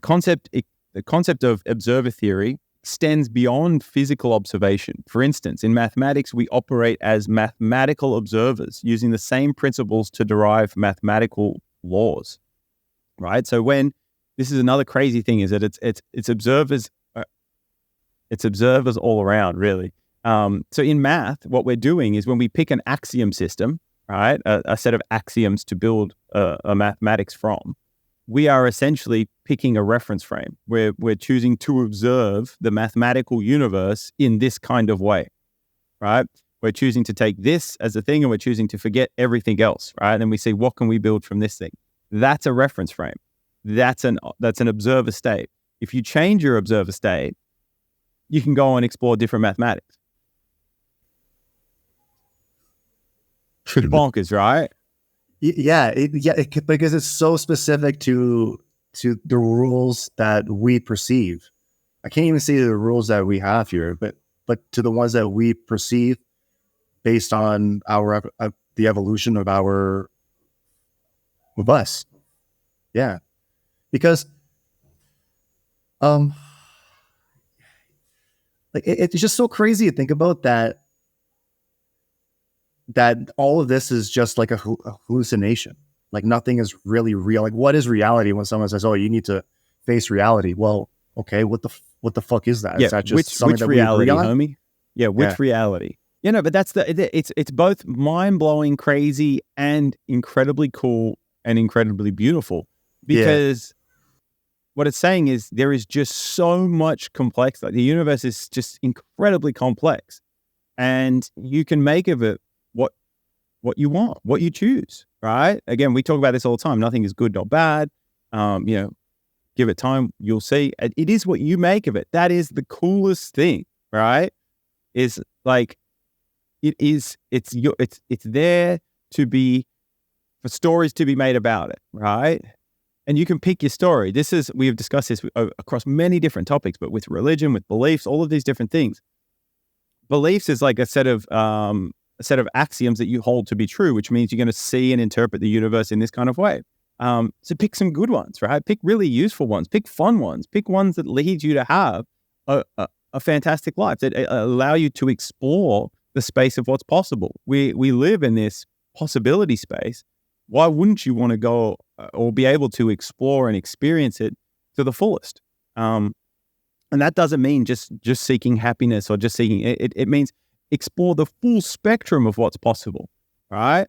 concept of observer theory extends beyond physical observation. For instance, in mathematics, we operate as mathematical observers using the same principles to derive mathematical laws. Right? So this is another crazy thing, is that it's observers. It's observers all around, really. So in math, what we're doing is when we pick an axiom system, right, a set of axioms to build a mathematics from, we are essentially picking a reference frame. We're choosing to observe the mathematical universe in this kind of way, right? We're choosing to take this as a thing and we're choosing to forget everything else, right? And then we see, what can we build from this thing? That's a reference frame. That's an observer state. If you change your observer state, you can go and explore different mathematics. Bonkers, right? Because it's so specific to the rules that we perceive. I can't even say the rules that we have here, but to the ones that we perceive based on the evolution of us. Yeah, because it's just so crazy to think about that all of this is just like a hallucination. Like nothing is really real. Like what is reality when someone says, "Oh, you need to face reality"? Well, okay, what the fuck is that? Yeah, is that just something which that reality, we agree on? homie? Yeah, which reality? But that's it's both mind-blowing, crazy, and incredibly cool and incredibly beautiful, because what it's saying is there is just so much complex. Like the universe is just incredibly complex, and you can make of it what you want, what you choose, right? Again, we talk about this all the time. Nothing is good nor bad. Give it time, you'll see. It is what you make of it. That is the coolest thing, right? Is like it's there to be, for stories to be made about it, right? And you can pick your story. We have discussed this across many different topics, but with religion, with beliefs, all of these different things. Beliefs is like a set of axioms that you hold to be true, which means you're going to see and interpret the universe in this kind of way. So pick some good ones, right? Pick really useful ones. Pick fun ones. Pick ones that lead you to have a fantastic life, that allow you to explore the space of what's possible. We live in this possibility space. Why wouldn't you want to go or be able to explore and experience it to the fullest? And that doesn't mean just seeking happiness or just seeking it. It means explore the full spectrum of what's possible, right?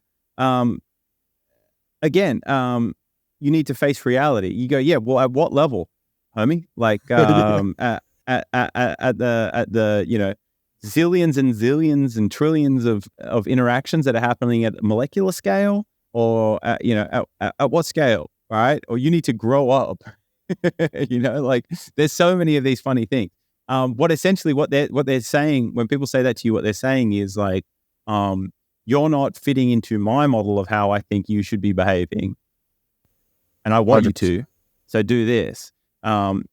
Again, you need to face reality. You go, well, at what level, homie? Like at the zillions and zillions and trillions of interactions that are happening at a molecular scale, or at what scale, right? Or you need to grow up. Like there's so many of these funny things. What they're saying when people say that to you, what they're saying is like, you're not fitting into my model of how I think you should be behaving, and I want 100%. You to, so do this. And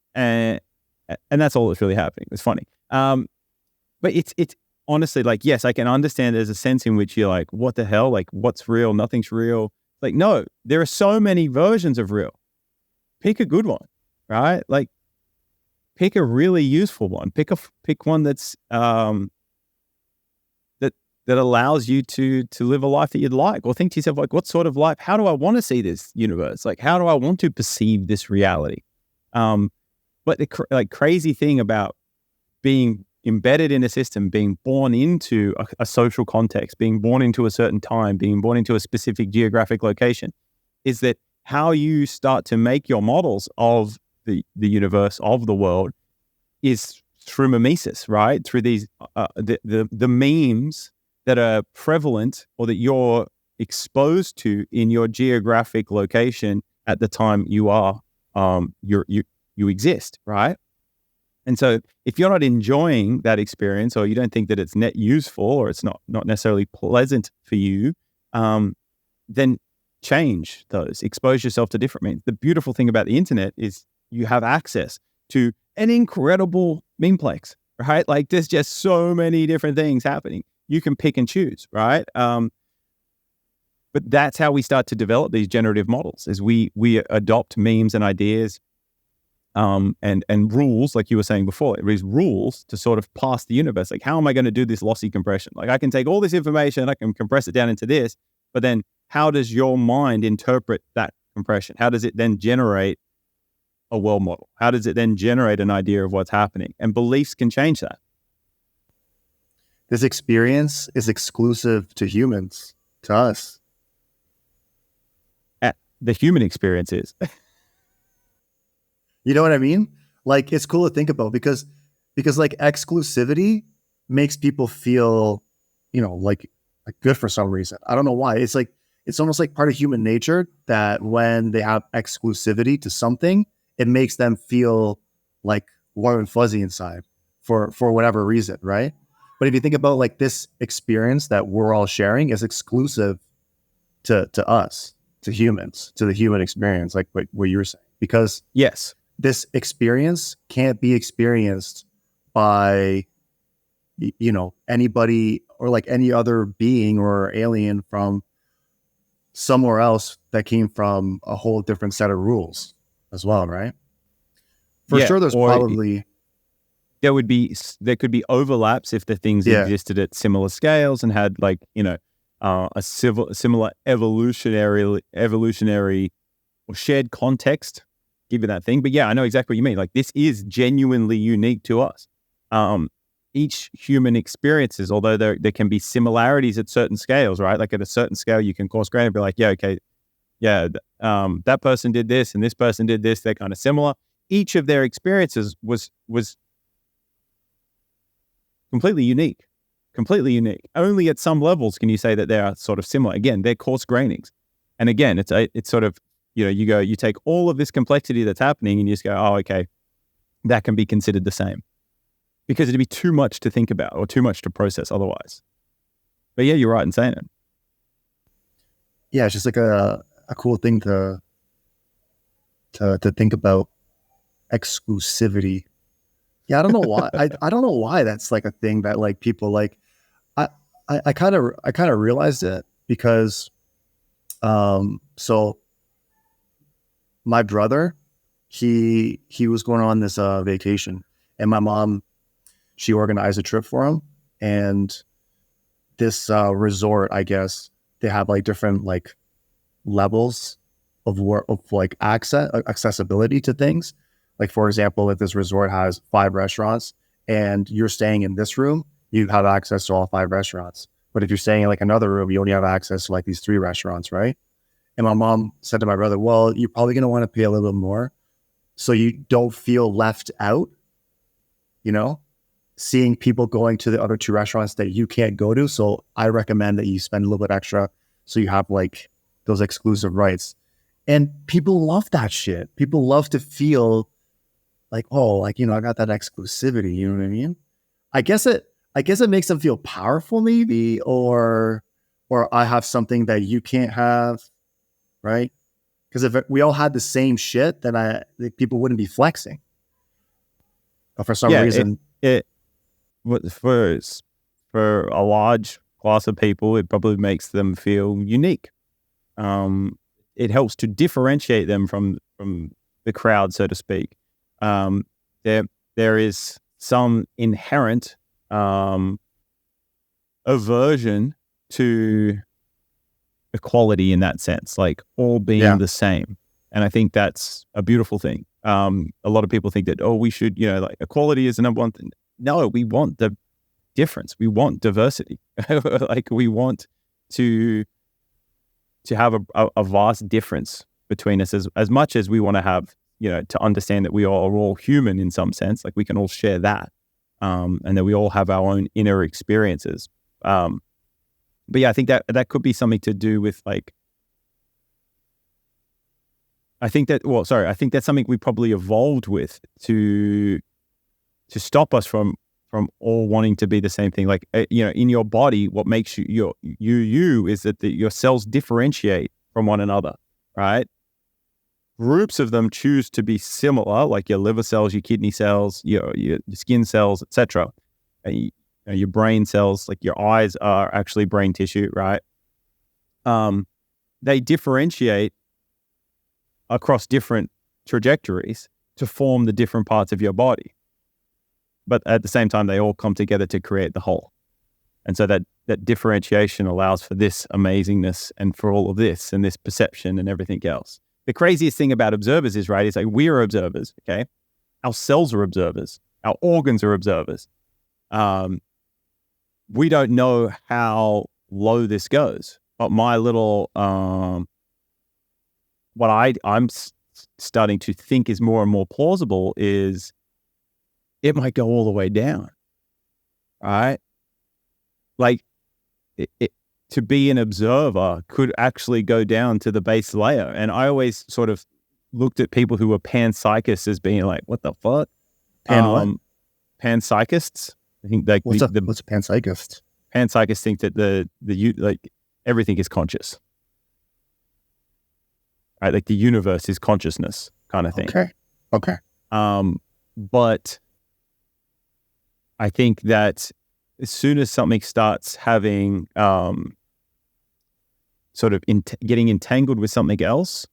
that's all that's really happening. It's funny. But it's honestly like, yes, I can understand there's a sense in which you're like, what the hell? Like, what's real? Nothing's real. Like, no, there are so many versions of real. Pick a good one, right? Like, pick a really useful one. Pick one that's that allows you to live a life that you'd like, or think to yourself, like, what sort of life, how do I want to see this universe? Like, how do I want to perceive this reality? But the crazy thing about being embedded in a system, being born into a social context, being born into a certain time, being born into a specific geographic location, is that how you start to make your models of the universe, of the world, is through mimesis, right? Through these the memes that are prevalent or that you're exposed to in your geographic location at the time you exist, right? And so if you're not enjoying that experience, or you don't think that it's net useful, or it's not necessarily pleasant for you, then change those, expose yourself to different memes. The beautiful thing about the internet is you have access to an incredible memeplex, right? Like, there's just so many different things happening. You can pick and choose, right? But that's how we start to develop these generative models, is we adopt memes and ideas and rules, like you were saying before. It is rules to sort of pass the universe. Like, how am I going to do this lossy compression? Like, I can take all this information, I can compress it down into this, but then how does your mind interpret that compression? How does it then generate a world model? How does it then generate an idea of what's happening? And beliefs can change that. This experience is exclusive to humans, to us. The human experience is. You know what I mean? Like, it's cool to think about because like exclusivity makes people feel, like good for some reason. I don't know why. It's like, it's almost like part of human nature that when they have exclusivity to something, it makes them feel like warm and fuzzy inside for whatever reason, right? But if you think about like this experience that we're all sharing is exclusive to us, to humans, to the human experience, like what you were saying, because yes, this experience can't be experienced by, anybody or like any other being or alien from somewhere else that came from a whole different set of rules as well, right? For sure, there's probably... There could be overlaps if the things existed at similar scales and had like, a similar evolutionary or shared context, give you that thing. But yeah, I know exactly what you mean. Like, this is genuinely unique to us. Each human experiences, although there can be similarities at certain scales, right? Like at a certain scale, you can coarse-grain and be like, that person did this and this person did this. They're kind of similar. Each of their experiences was completely unique. Only at some levels can you say that they are sort of similar. Again, they're coarse-grainings. And again, it's sort of, you take all of this complexity that's happening and you just go, oh, okay, that can be considered the same. Because it'd be too much to think about or too much to process otherwise. But yeah, you're right in saying it. Yeah, it's just like a cool thing to think about exclusivity. Yeah, I don't know why. I don't know why that's like a thing that like people like. I kind of realized it because, so my brother, he was going on this vacation, and my mom, she organized a trip for him, and this resort, I guess they have like different like levels of like accessibility to things. Like, for example, if this resort has 5 restaurants and you're staying in this room, you have access to all 5 restaurants. But if you're staying in like another room, you only have access to like these 3 restaurants, right? And my mom said to my brother, well, you're probably going to want to pay a little bit more so you don't feel left out, seeing people going to the other 2 restaurants that you can't go to. So I recommend that you spend a little bit extra so you have like those exclusive rights. And people love that shit. People love to feel like, oh, like, I got that exclusivity. You know what I mean? I guess it makes them feel powerful, maybe, or I have something that you can't have, right? Because if we all had the same shit, then people wouldn't be flexing. But for some reason, for a large class of people, it probably makes them feel unique. It helps to differentiate them from the crowd, so to speak. There is some inherent aversion to equality in that sense, like all being the same. And I think that's a beautiful thing. A lot of people think that, we should, like equality is the number one thing. No, we want the difference. We want diversity. Like we want to have a vast difference between us as much as we want to have, to understand that we are all human in some sense, like we can all share that. And that we all have our own inner experiences. But yeah, I think that could be something to do with like, I think that's something we probably evolved with to stop us from all wanting to be the same thing. Like, in your body, what makes you is that your cells differentiate from one another, right? Groups of them choose to be similar, like your liver cells, your kidney cells, your skin cells, etc. Your brain cells, like your eyes are actually brain tissue, right? They differentiate across different trajectories to form the different parts of your body. But at the same time, they all come together to create the whole. And so that differentiation allows for this amazingness and for all of this and this perception and everything else. The craziest thing about observers is like we're observers, okay? Our cells are observers. Our organs are observers. We don't know how low this goes, but my little, what I'm starting to think is more and more plausible is it might go all the way down, right? Like to be an observer could actually go down to the base layer. And I always sort of looked at people who were panpsychists as being like, what the fuck? What? Panpsychists. I think like what's a panpsychist? Panpsychists think that like everything is conscious, right? Like the universe is consciousness kind of thing. Okay. But I think that as soon as something starts having sort of getting entangled with something else,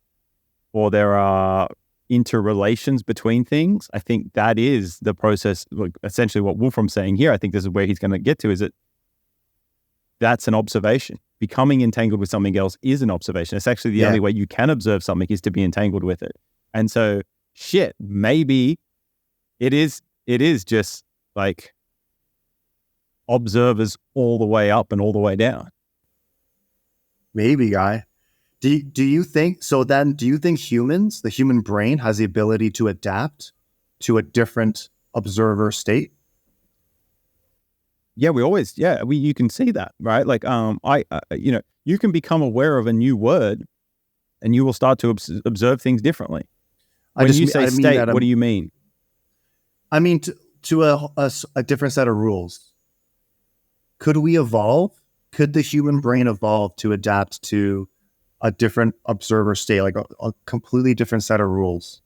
or there are interrelations between things, I think that is the process. Like essentially what Wolfram's saying here, I think this is where he's going to get to, is that that's an observation. Becoming entangled with something else is an observation. It's actually the only way you can observe something is to be entangled with it. And so maybe it is just like observers all the way up and all the way down. Maybe, guy. Do you think so? Then, do you think the human brain, has the ability to adapt to a different observer state? Yeah, you can see that, right? Like, you can become aware of a new word, and you will start to observe things differently. When you say state, what do you mean? I mean to a different set of rules. Could we evolve? Could the human brain evolve to adapt to a different observer state, like a completely different set of rules?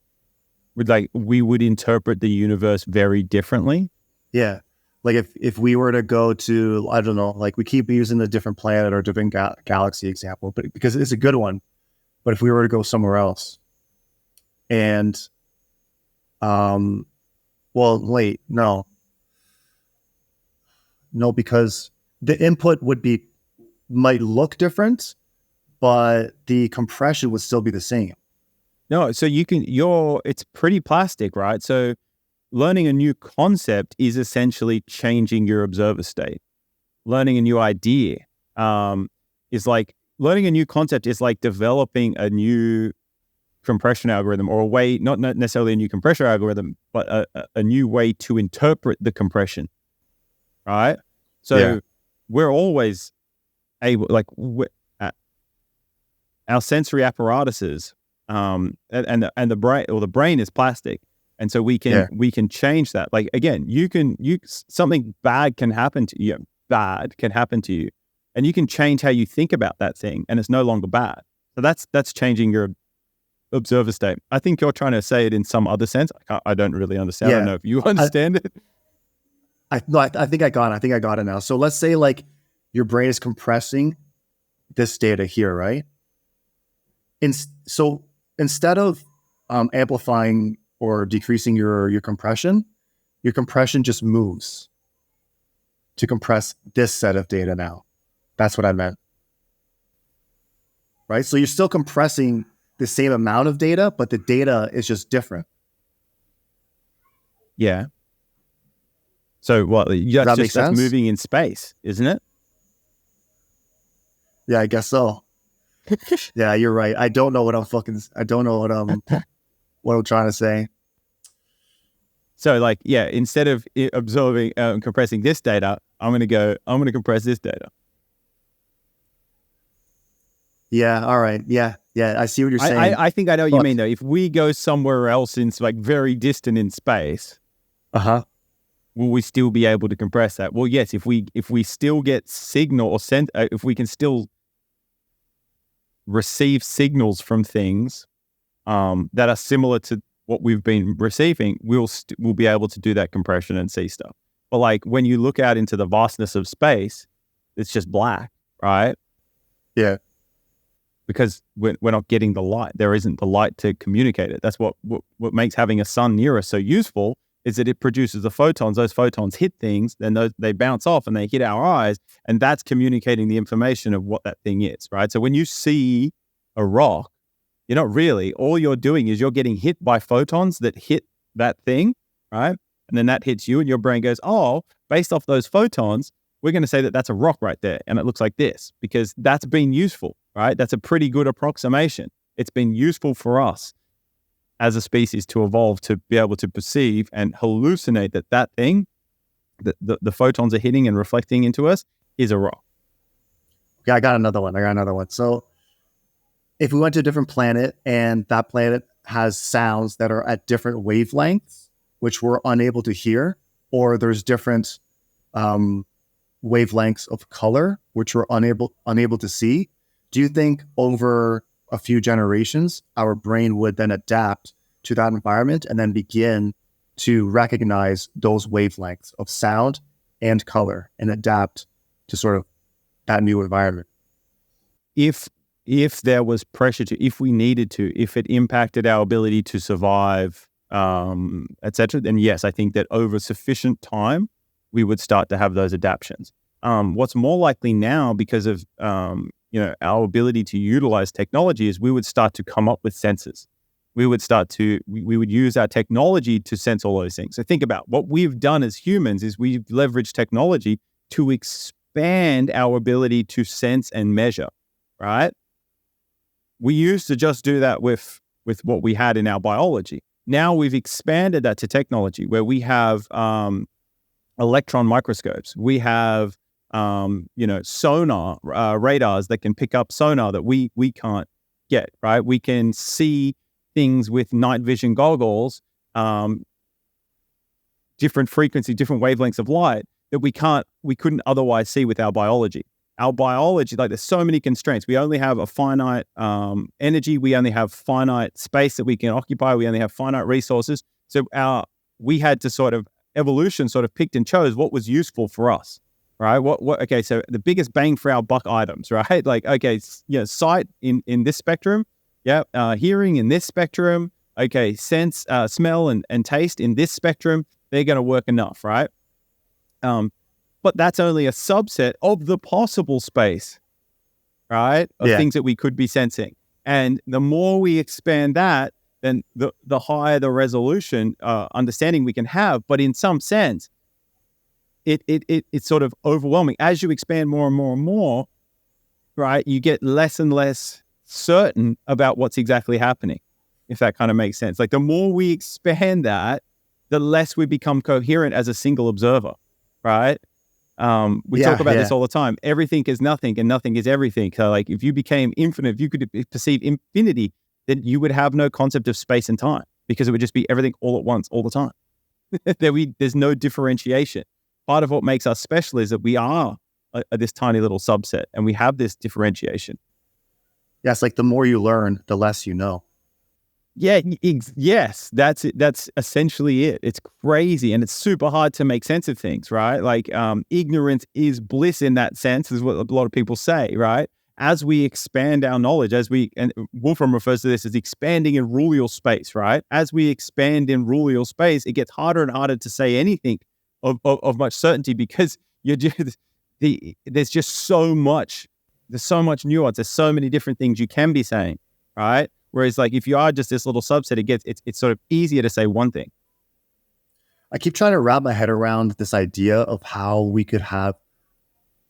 We would interpret the universe very differently? Yeah. Like if we were to go to, I don't know, like we keep using the different planet or different galaxy example, but because it's a good one. But if we were to go somewhere else and, no, because the input might look different, but the compression would still be the same. No, so it's pretty plastic, right? So learning a new concept is essentially changing your observer state. Learning a new idea is like, learning a new concept is like developing a new compression algorithm, or a way, not necessarily a new compression algorithm, but a new way to interpret the compression, right? So we're always able, like our sensory apparatuses, and the brain is plastic, and so we can change that. Like again, something bad can happen to you, and you can change how you think about that thing, and it's no longer bad. So that's changing your observer state. I think you're trying to say it in some other sense. I don't really understand. I don't know if you understand it. I think I got it now. So let's say like your brain is compressing this data here, right? So instead of amplifying or decreasing your compression just moves to compress this set of data now. That's what I meant. Right? So you're still compressing the same amount of data, but the data is just different. Yeah. So what? That's moving in space, isn't it? Yeah, I guess so. Yeah, you're right. I don't know what I'm trying to say. So like, yeah, instead of absorbing and compressing this data, I'm going to compress this data. Yeah. All right. Yeah. I see what you're saying. I think I know what you mean though. If we go somewhere else in like very distant in space, will we still be able to compress that? Well, yes. If we still get signal or if we can still receive signals from things that are similar to what we've been receiving, we'll be able to do that compression and see stuff. But like when you look out into the vastness of space, it's just black, right? Yeah. Because we're not getting the light. There isn't the light to communicate it. That's what makes having a sun near us so useful, is that it produces the photons. Those photons hit things, then they bounce off and they hit our eyes, and that's communicating the information of what that thing is, right? So when you see a rock, you're not really, all you're doing is you're getting hit by photons that hit that thing, right? And then that hits you and your brain goes, oh, based off those photons, we're going to say that that's a rock right there. And it looks like this because that's been useful, right? That's a pretty good approximation. It's been useful for us as a species to evolve to be able to perceive and hallucinate that thing, that the photons are hitting and reflecting into us, is a rock. Okay, I got another one. So if we went to a different planet and that planet has sounds that are at different wavelengths, which we're unable to hear, or there's different wavelengths of color, which we're unable to see, do you think over a few generations, our brain would then adapt to that environment and then begin to recognize those wavelengths of sound and color and adapt to sort of that new environment? If there was pressure if we needed to, if it impacted our ability to survive, etc., then yes, I think that over sufficient time, we would start to have those adaptations. What's more likely now, because of our ability to utilize technology, is we would start to come up with sensors. We would use our technology to sense all those things. So think about what we've done as humans is we've leveraged technology to expand our ability to sense and measure, right? We used to just do that with what we had in our biology. Now we've expanded that to technology where we have electron microscopes. We have sonar radars that can pick up sonar that we can't get, right? We can see things with night vision goggles, different frequency, different wavelengths of light that we couldn't otherwise see with our biology. Our biology, like there's so many constraints. We only have a finite energy. We only have finite space that we can occupy. We only have finite resources. So we had to evolution picked and chose what was useful for us, right? Okay, so the biggest bang for our buck items, right? Like, okay, sight in this spectrum, hearing in this spectrum, okay, sense, smell and taste in this spectrum, they're going to work enough, right? But that's only a subset of the possible space, right? Of things that we could be sensing. And the more we expand that, then the higher the resolution understanding we can have. But in some sense, it's sort of overwhelming. As you expand more and more and more, right, you get less and less certain about what's exactly happening, if that kind of makes sense. Like the more we expand that, the less we become coherent as a single observer, right? We talk about this all the time. Everything is nothing and nothing is everything. So like if you became infinite, if you could perceive infinity, then you would have no concept of space and time because it would just be everything all at once, all the time. There's no differentiation. Part of what makes us special is that we are this tiny little subset and we have this differentiation. Yeah, it's like the more you learn, the less you know. Yeah, yes, that's it. That's essentially it. It's crazy and it's super hard to make sense of things, right? Like ignorance is bliss in that sense, is what a lot of people say, right? As we expand our knowledge, and Wolfram refers to this as expanding in rule space, right? As we expand in rule space, it gets harder and harder to say anything of much certainty because You're just there's just so much. There's so much nuance. There's so many different things you can be saying, right? Whereas like if you are just this little subset, it's sort of easier to say one thing. I keep trying to wrap my head around this idea of how we could have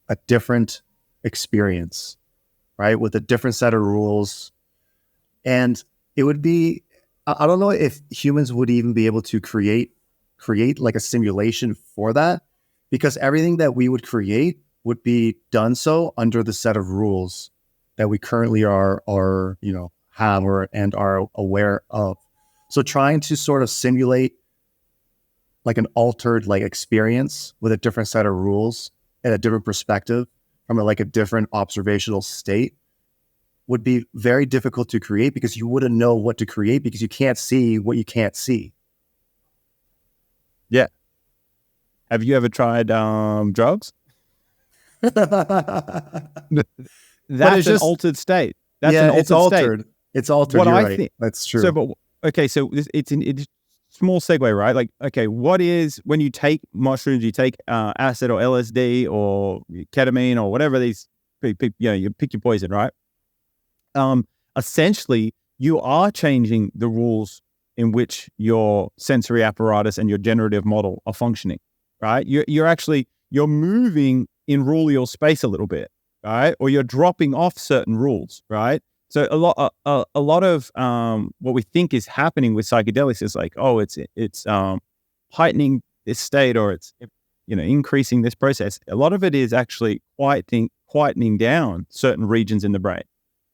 a different experience, right? With a different set of rules. And it would be, I don't know if humans would even be able to create like a simulation for that, because everything that we would create would be done so under the set of rules that we currently are have and are aware of. So trying to sort of simulate like an altered like experience with a different set of rules and a different perspective from a different observational state would be very difficult to create, because you wouldn't know what to create because you can't see what you can't see. Yeah. Have you ever tried drugs? That's an altered state. That's an altered state. It's altered. What You're I right. think, that's true. So, but okay, so it's small segue, right? Like, okay, what is when you take mushrooms, you take acid or LSD or ketamine or whatever these, you pick your poison, right? Essentially, you are changing the rules in which your sensory apparatus and your generative model are functioning, right? You're moving in rule space a little bit, right? Or you're dropping off certain rules, right? So a lot of what we think is happening with psychedelics is like, oh, it's heightening this state, or it's increasing this process. A lot of it is actually quietening down certain regions in the brain,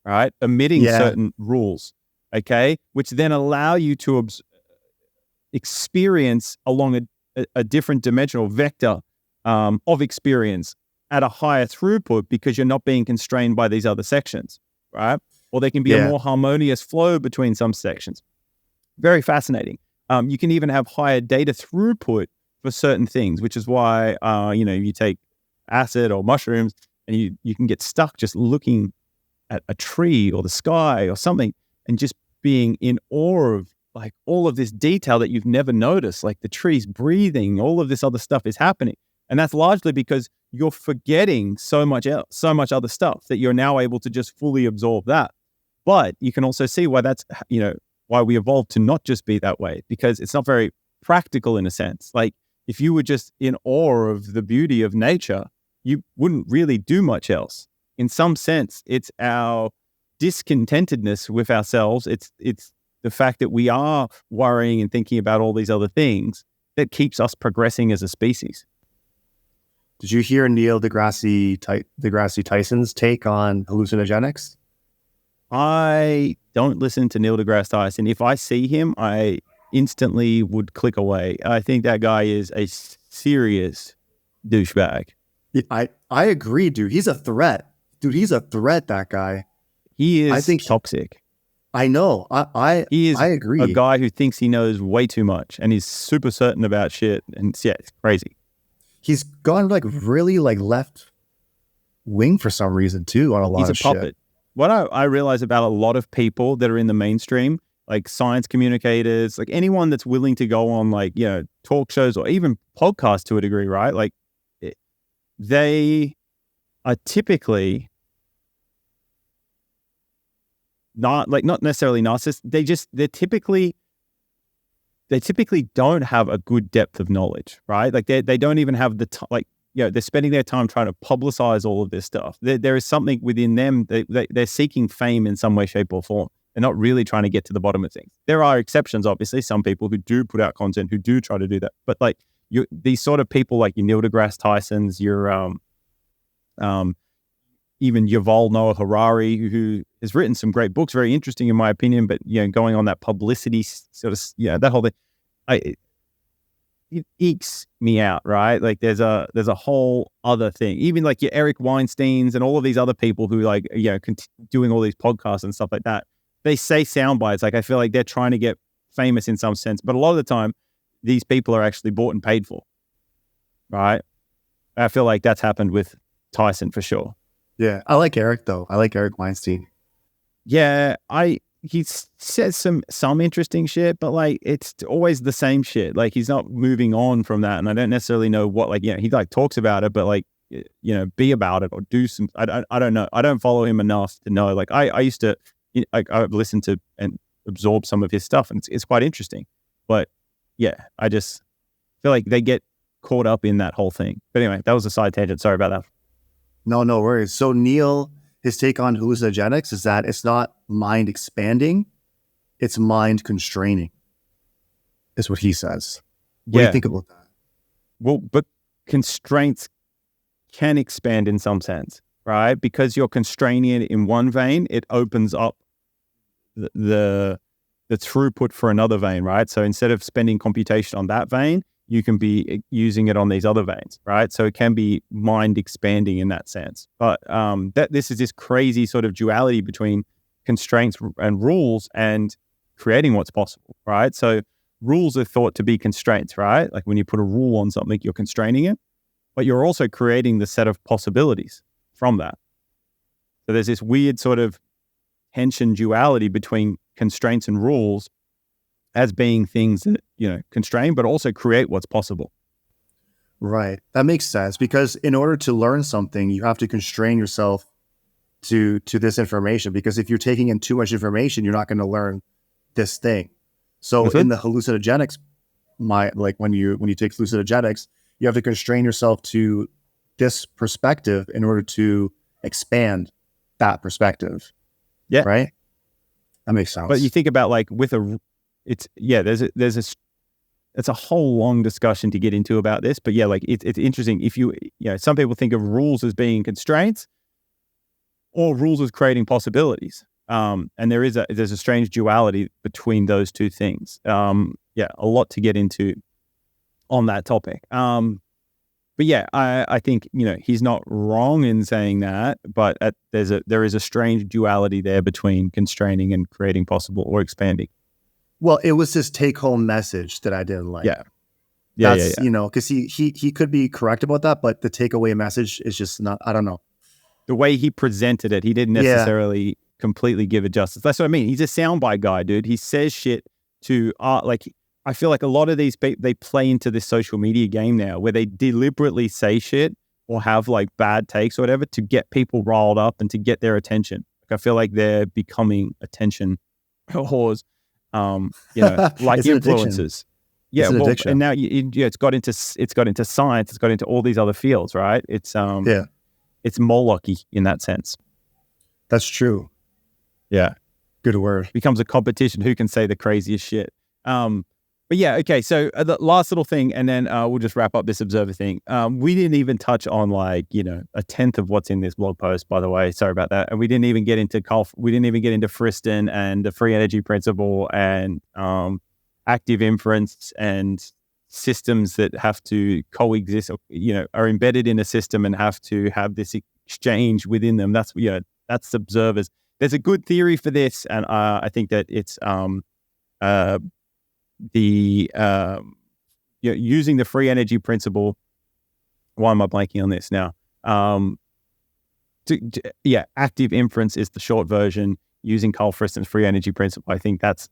right? Omitting certain rules, okay, which then allow you to experience along a different dimensional vector of experience at a higher throughput, because you're not being constrained by these other sections, right? Or there can be a more harmonious flow between some sections. Very fascinating. You can even have higher data throughput for certain things, which is why, you take acid or mushrooms and you can get stuck just looking at a tree or the sky or something and just being in awe of like all of this detail that you've never noticed, like the trees breathing, all of this other stuff is happening. And that's largely because you're forgetting so much other stuff that you're now able to just fully absorb that. But you can also see why that's, why we evolved to not just be that way, because it's not very practical in a sense. Like if you were just in awe of the beauty of nature, you wouldn't really do much else. In some sense, it's our discontentedness with ourselves. It's the fact that we are worrying and thinking about all these other things that keeps us progressing as a species. Did you hear Neil deGrasse Tyson's take on hallucinogenics? I don't listen to Neil deGrasse Tyson. If I see him, I instantly would click away. I think that guy is a serious douchebag. I agree, dude. He's a threat. Dude, he's a threat, that guy. He is, I think, toxic. I know. He is I agree. A guy who thinks he knows way too much and he's super certain about shit. And it's crazy. He's gone really left wing for some reason too on a lot of shit. He's a puppet. What I realize about a lot of people that are in the mainstream, like science communicators, like anyone that's willing to go on talk shows or even podcasts to a degree, right? Like they are typically not necessarily narcissists. They typically don't have a good depth of knowledge, right? Like they don't even have the time, they're spending their time trying to publicize all of this stuff. There is something within them. They're seeking fame in some way, shape, or form. They're not really trying to get to the bottom of things. There are exceptions, obviously, some people who do put out content, who do try to do that. But these sort of people, like your Neil deGrasse Tysons, your even Yuval Noah Harari, who has written some great books, very interesting in my opinion, but going on that publicity sort of that whole thing, it ekes me out, right? Like there's a whole other thing. Even like your Eric Weinsteins and all of these other people who doing all these podcasts and stuff like that. They say sound bites. Like I feel like they're trying to get famous in some sense, but a lot of the time, these people are actually bought and paid for, right? I feel like that's happened with Tyson for sure. Yeah, I like Eric though. I like Eric Weinstein. Yeah, he says some interesting shit, but like it's always the same shit. Like he's not moving on from that, and I don't necessarily know what, like, he like talks about it, but like, be about it or do some. I don't know. I don't follow him enough to know. Like I used to, I've listened to and absorb some of his stuff, and it's quite interesting. But yeah, I just feel like they get caught up in that whole thing. But anyway, that was a side tangent. Sorry about that. No worries. So Neil, his take on hallucinogenics is that it's not mind expanding, it's mind constraining, is what he says. What do you think about that? Well, but constraints can expand in some sense, right? Because you're constraining it in one vein, it opens up the throughput for another vein, right? So instead of spending computation on that vein, you can be using it on these other veins, right? So it can be mind expanding in that sense. But this is this crazy sort of duality between constraints and rules and creating what's possible, right? So rules are thought to be constraints, right? Like when you put a rule on something, you're constraining it, but you're also creating the set of possibilities from that. So there's this weird sort of tension duality between constraints and rules as being things that, constrain, but also create what's possible. Right. That makes sense, because in order to learn something, you have to constrain yourself to this information, because if you're taking in too much information, you're not going to learn this thing. So in the hallucinogenics, when you take hallucinogenics, you have to constrain yourself to this perspective in order to expand that perspective. Yeah. Right. That makes sense. But you think about like it's a whole long discussion to get into about this, but yeah, like it's interesting. If some people think of rules as being constraints or rules as creating possibilities. And there's a strange duality between those two things. A lot to get into on that topic. But yeah, I think, he's not wrong in saying that, but there is a strange duality there between constraining and creating possible or expanding. Well, it was his take-home message that I didn't like. Yeah. Because he could be correct about that, but the takeaway message is just not, I don't know. The way he presented it, he didn't necessarily completely give it justice. That's what I mean. He's a soundbite guy, dude. He says shit to I feel like a lot of these people, they play into this social media game now where they deliberately say shit or have like bad takes or whatever to get people riled up and to get their attention. Like I feel like they're becoming attention whores, like influencers. Yeah, well, and now it's got into science, it's got into all these other fields, right? It's it's Moloch-y in that sense. That's true. Yeah, good word. Becomes a competition who can say the craziest shit. But yeah, okay. So the last little thing, and then we'll just wrap up this observer thing. We didn't even touch on a tenth of what's in this blog post, by the way. Sorry about that. And we didn't even get into Friston and the free energy principle and active inference and systems that have to coexist, are embedded in a system and have to have this exchange within them. That's observers. There's a good theory for this, and I think that it's using the free energy principle. Why am I blanking on this now? Active inference is the short version using Carl Friston's free energy principle. I think that's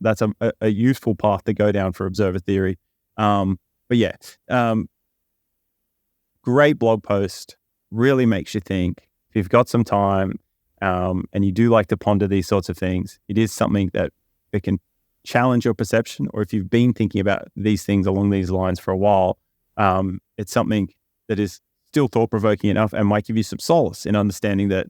a useful path to go down for observer theory. Great blog post, really makes you think. If you've got some time and you do like to ponder these sorts of things, it is something that can challenge your perception, or if you've been thinking about these things along these lines for a while, it's something that is still thought-provoking enough and might give you some solace in understanding that,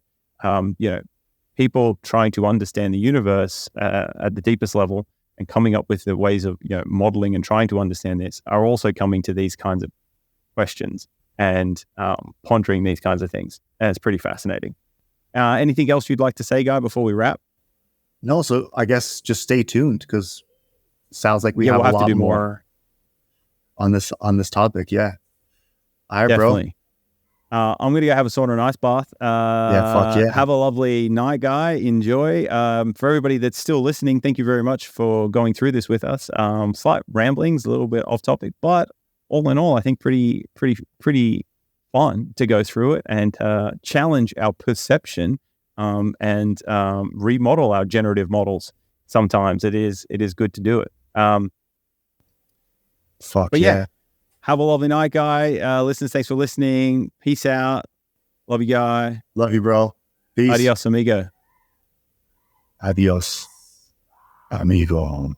people trying to understand the universe at the deepest level and coming up with the ways of modeling and trying to understand this are also coming to these kinds of questions and pondering these kinds of things. And it's pretty fascinating. Anything else you'd like to say, Guy, before we wrap? No, so I guess just stay tuned, because it sounds like we'll have a lot more on this topic. Yeah. All right, definitely. I'm going to go have a sauna and ice bath. Fuck yeah. Have a lovely night, Guy. Enjoy. For everybody that's still listening, thank you very much for going through this with us. Slight ramblings, a little bit off topic, but all in all, I think pretty fun to go through it and challenge our perception and remodel our generative models sometimes it is good to do it. Fuck But yeah. have a lovely night, guy. Listeners, thanks for listening. Peace out. Love you, guy. Love you, bro. Peace. Adios, amigo. Adios, amigo.